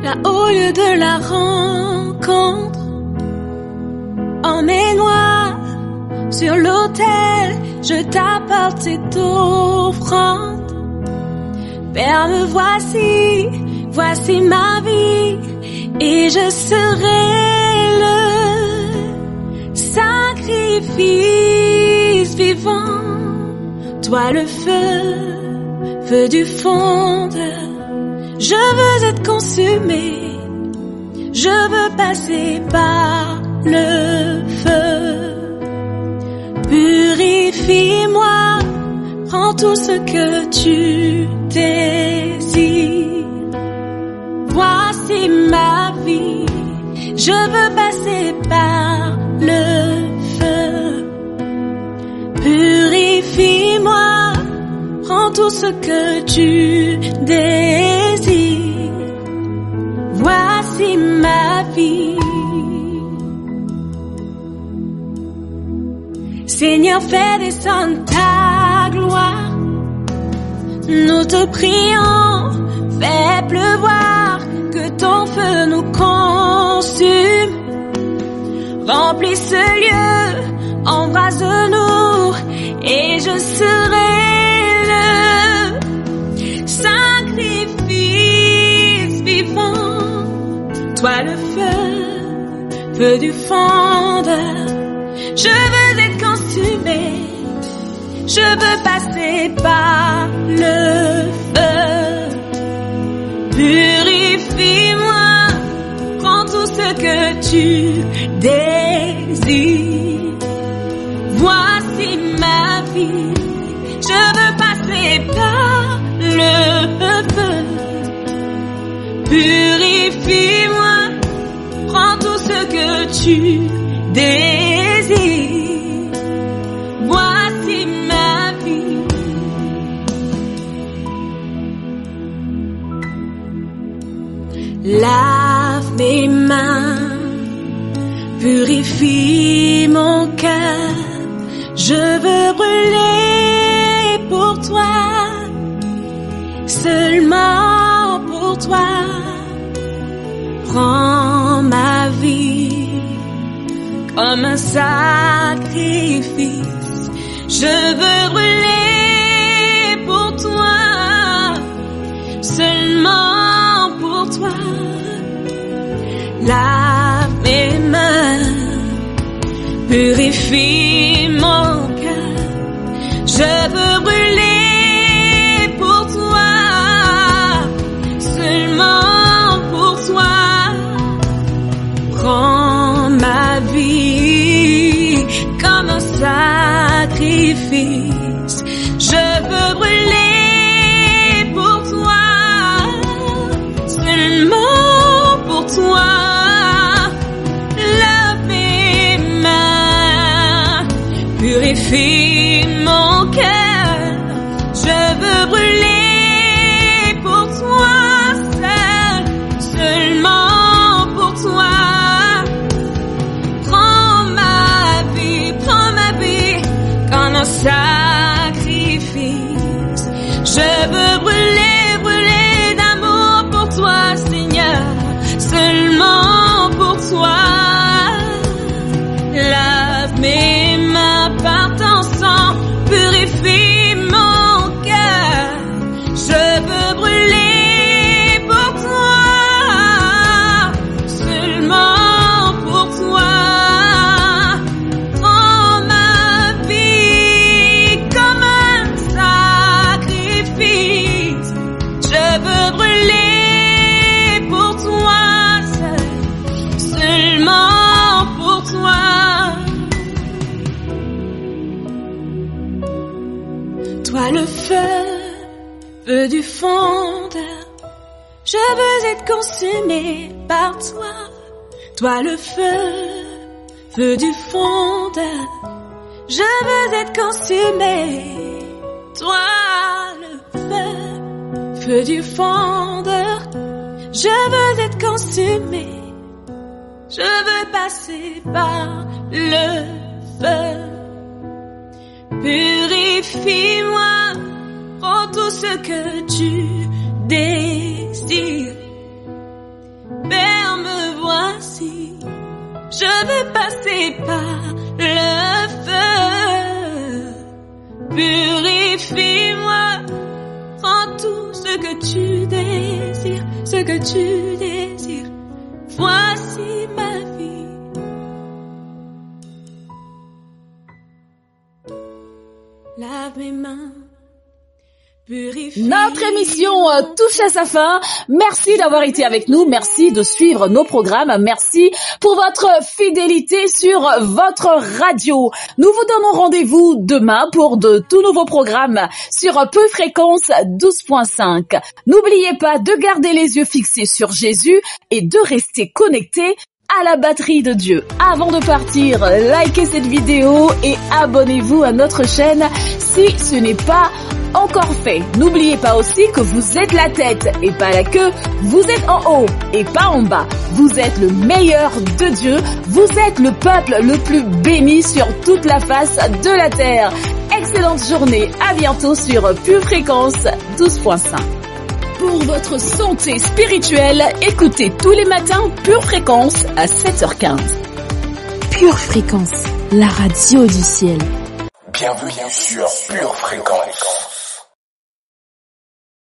F: Là au lieu de la rencontre, emmène-moi sur l'autel, je t'apporte cette offrande. Père, me voici, voici ma vie, et je serai le sacrifice vivant. Toi le feu du fondeur, Je veux être consumé, je veux passer par le feu. Purifie-moi, prends tout ce que tu désires. Voici ma vie, je veux passer par le feu. Purifie-moi, prends tout ce que tu désires. Voici ma vie. Seigneur, fais descendre ta gloire. Nous te prions, fais pleuvoir, que ton feu nous consume. Remplis ce lieu, embrase-nous, et je serai le sacrifice vivant. Toi le feu du fondeur. Je veux être consumé, je veux passer par le feu. Purifie-moi, prends tout ce que tu désires. Voici ma vie, je veux passer par le feu. Purifie-moi, prends tout ce que tu désires. Voici ma vie. Lave mes mains, purifie mon cœur. Je veux brûler pour toi, seulement pour toi. Prends ma vie comme un sacrifice. Je veux brûler pour toi, seulement pour toi. Lave mes mains, purifie mon cœur. Je veux brûler pour toi, seulement pour toi. Prends ma vie comme un sacrifice. Je veux brûler pour toi, seulement pour toi. Lave mes mains, purifie mon cœur. Je veux brûler pour toi, seul, seulement pour toi. Sacrifice. Je veux brûler, brûler d'amour pour toi, Seigneur, seulement pour toi. Lave mes mains par ton sang, purifie mon cœur. Je veux brûler pour toi, seulement pour toi. Toi le feu du fondeur, je veux être consumé par toi. Toi le feu du fondeur, je veux être consumé. Toi le feu du fondeur, je veux être consumé. Je veux passer par le feu. Purifie-moi, prends tout ce que tu désires. Père, me voici, je veux passer par le feu. Purifie-moi, prends tout ce que tu désires, ce que tu désires. Voici ma vie. Lave mes mains,
C: Notre émission touche à sa fin. Merci d'avoir été avec nous. Merci de suivre nos programmes. Merci pour votre fidélité sur votre radio. Nous vous donnons rendez-vous demain pour de tout nouveaux programmes sur Peu Fréquence 12.5. N'oubliez pas de garder les yeux fixés sur Jésus et de rester connectés à la batterie de Dieu. Avant de partir, likez cette vidéo et abonnez-vous à notre chaîne si ce n'est pas encore fait. N'oubliez pas aussi que vous êtes la tête et pas la queue. Vous êtes en haut et pas en bas. Vous êtes le meilleur de Dieu. Vous êtes le peuple le plus béni sur toute la face de la terre. Excellente journée. À bientôt sur Pure Fréquence 12.5. Pour votre santé spirituelle, écoutez tous les matins Pure Fréquence à 7h15.
D: Pure Fréquence, la radio du ciel.
B: Bienvenue sur Pure Fréquence.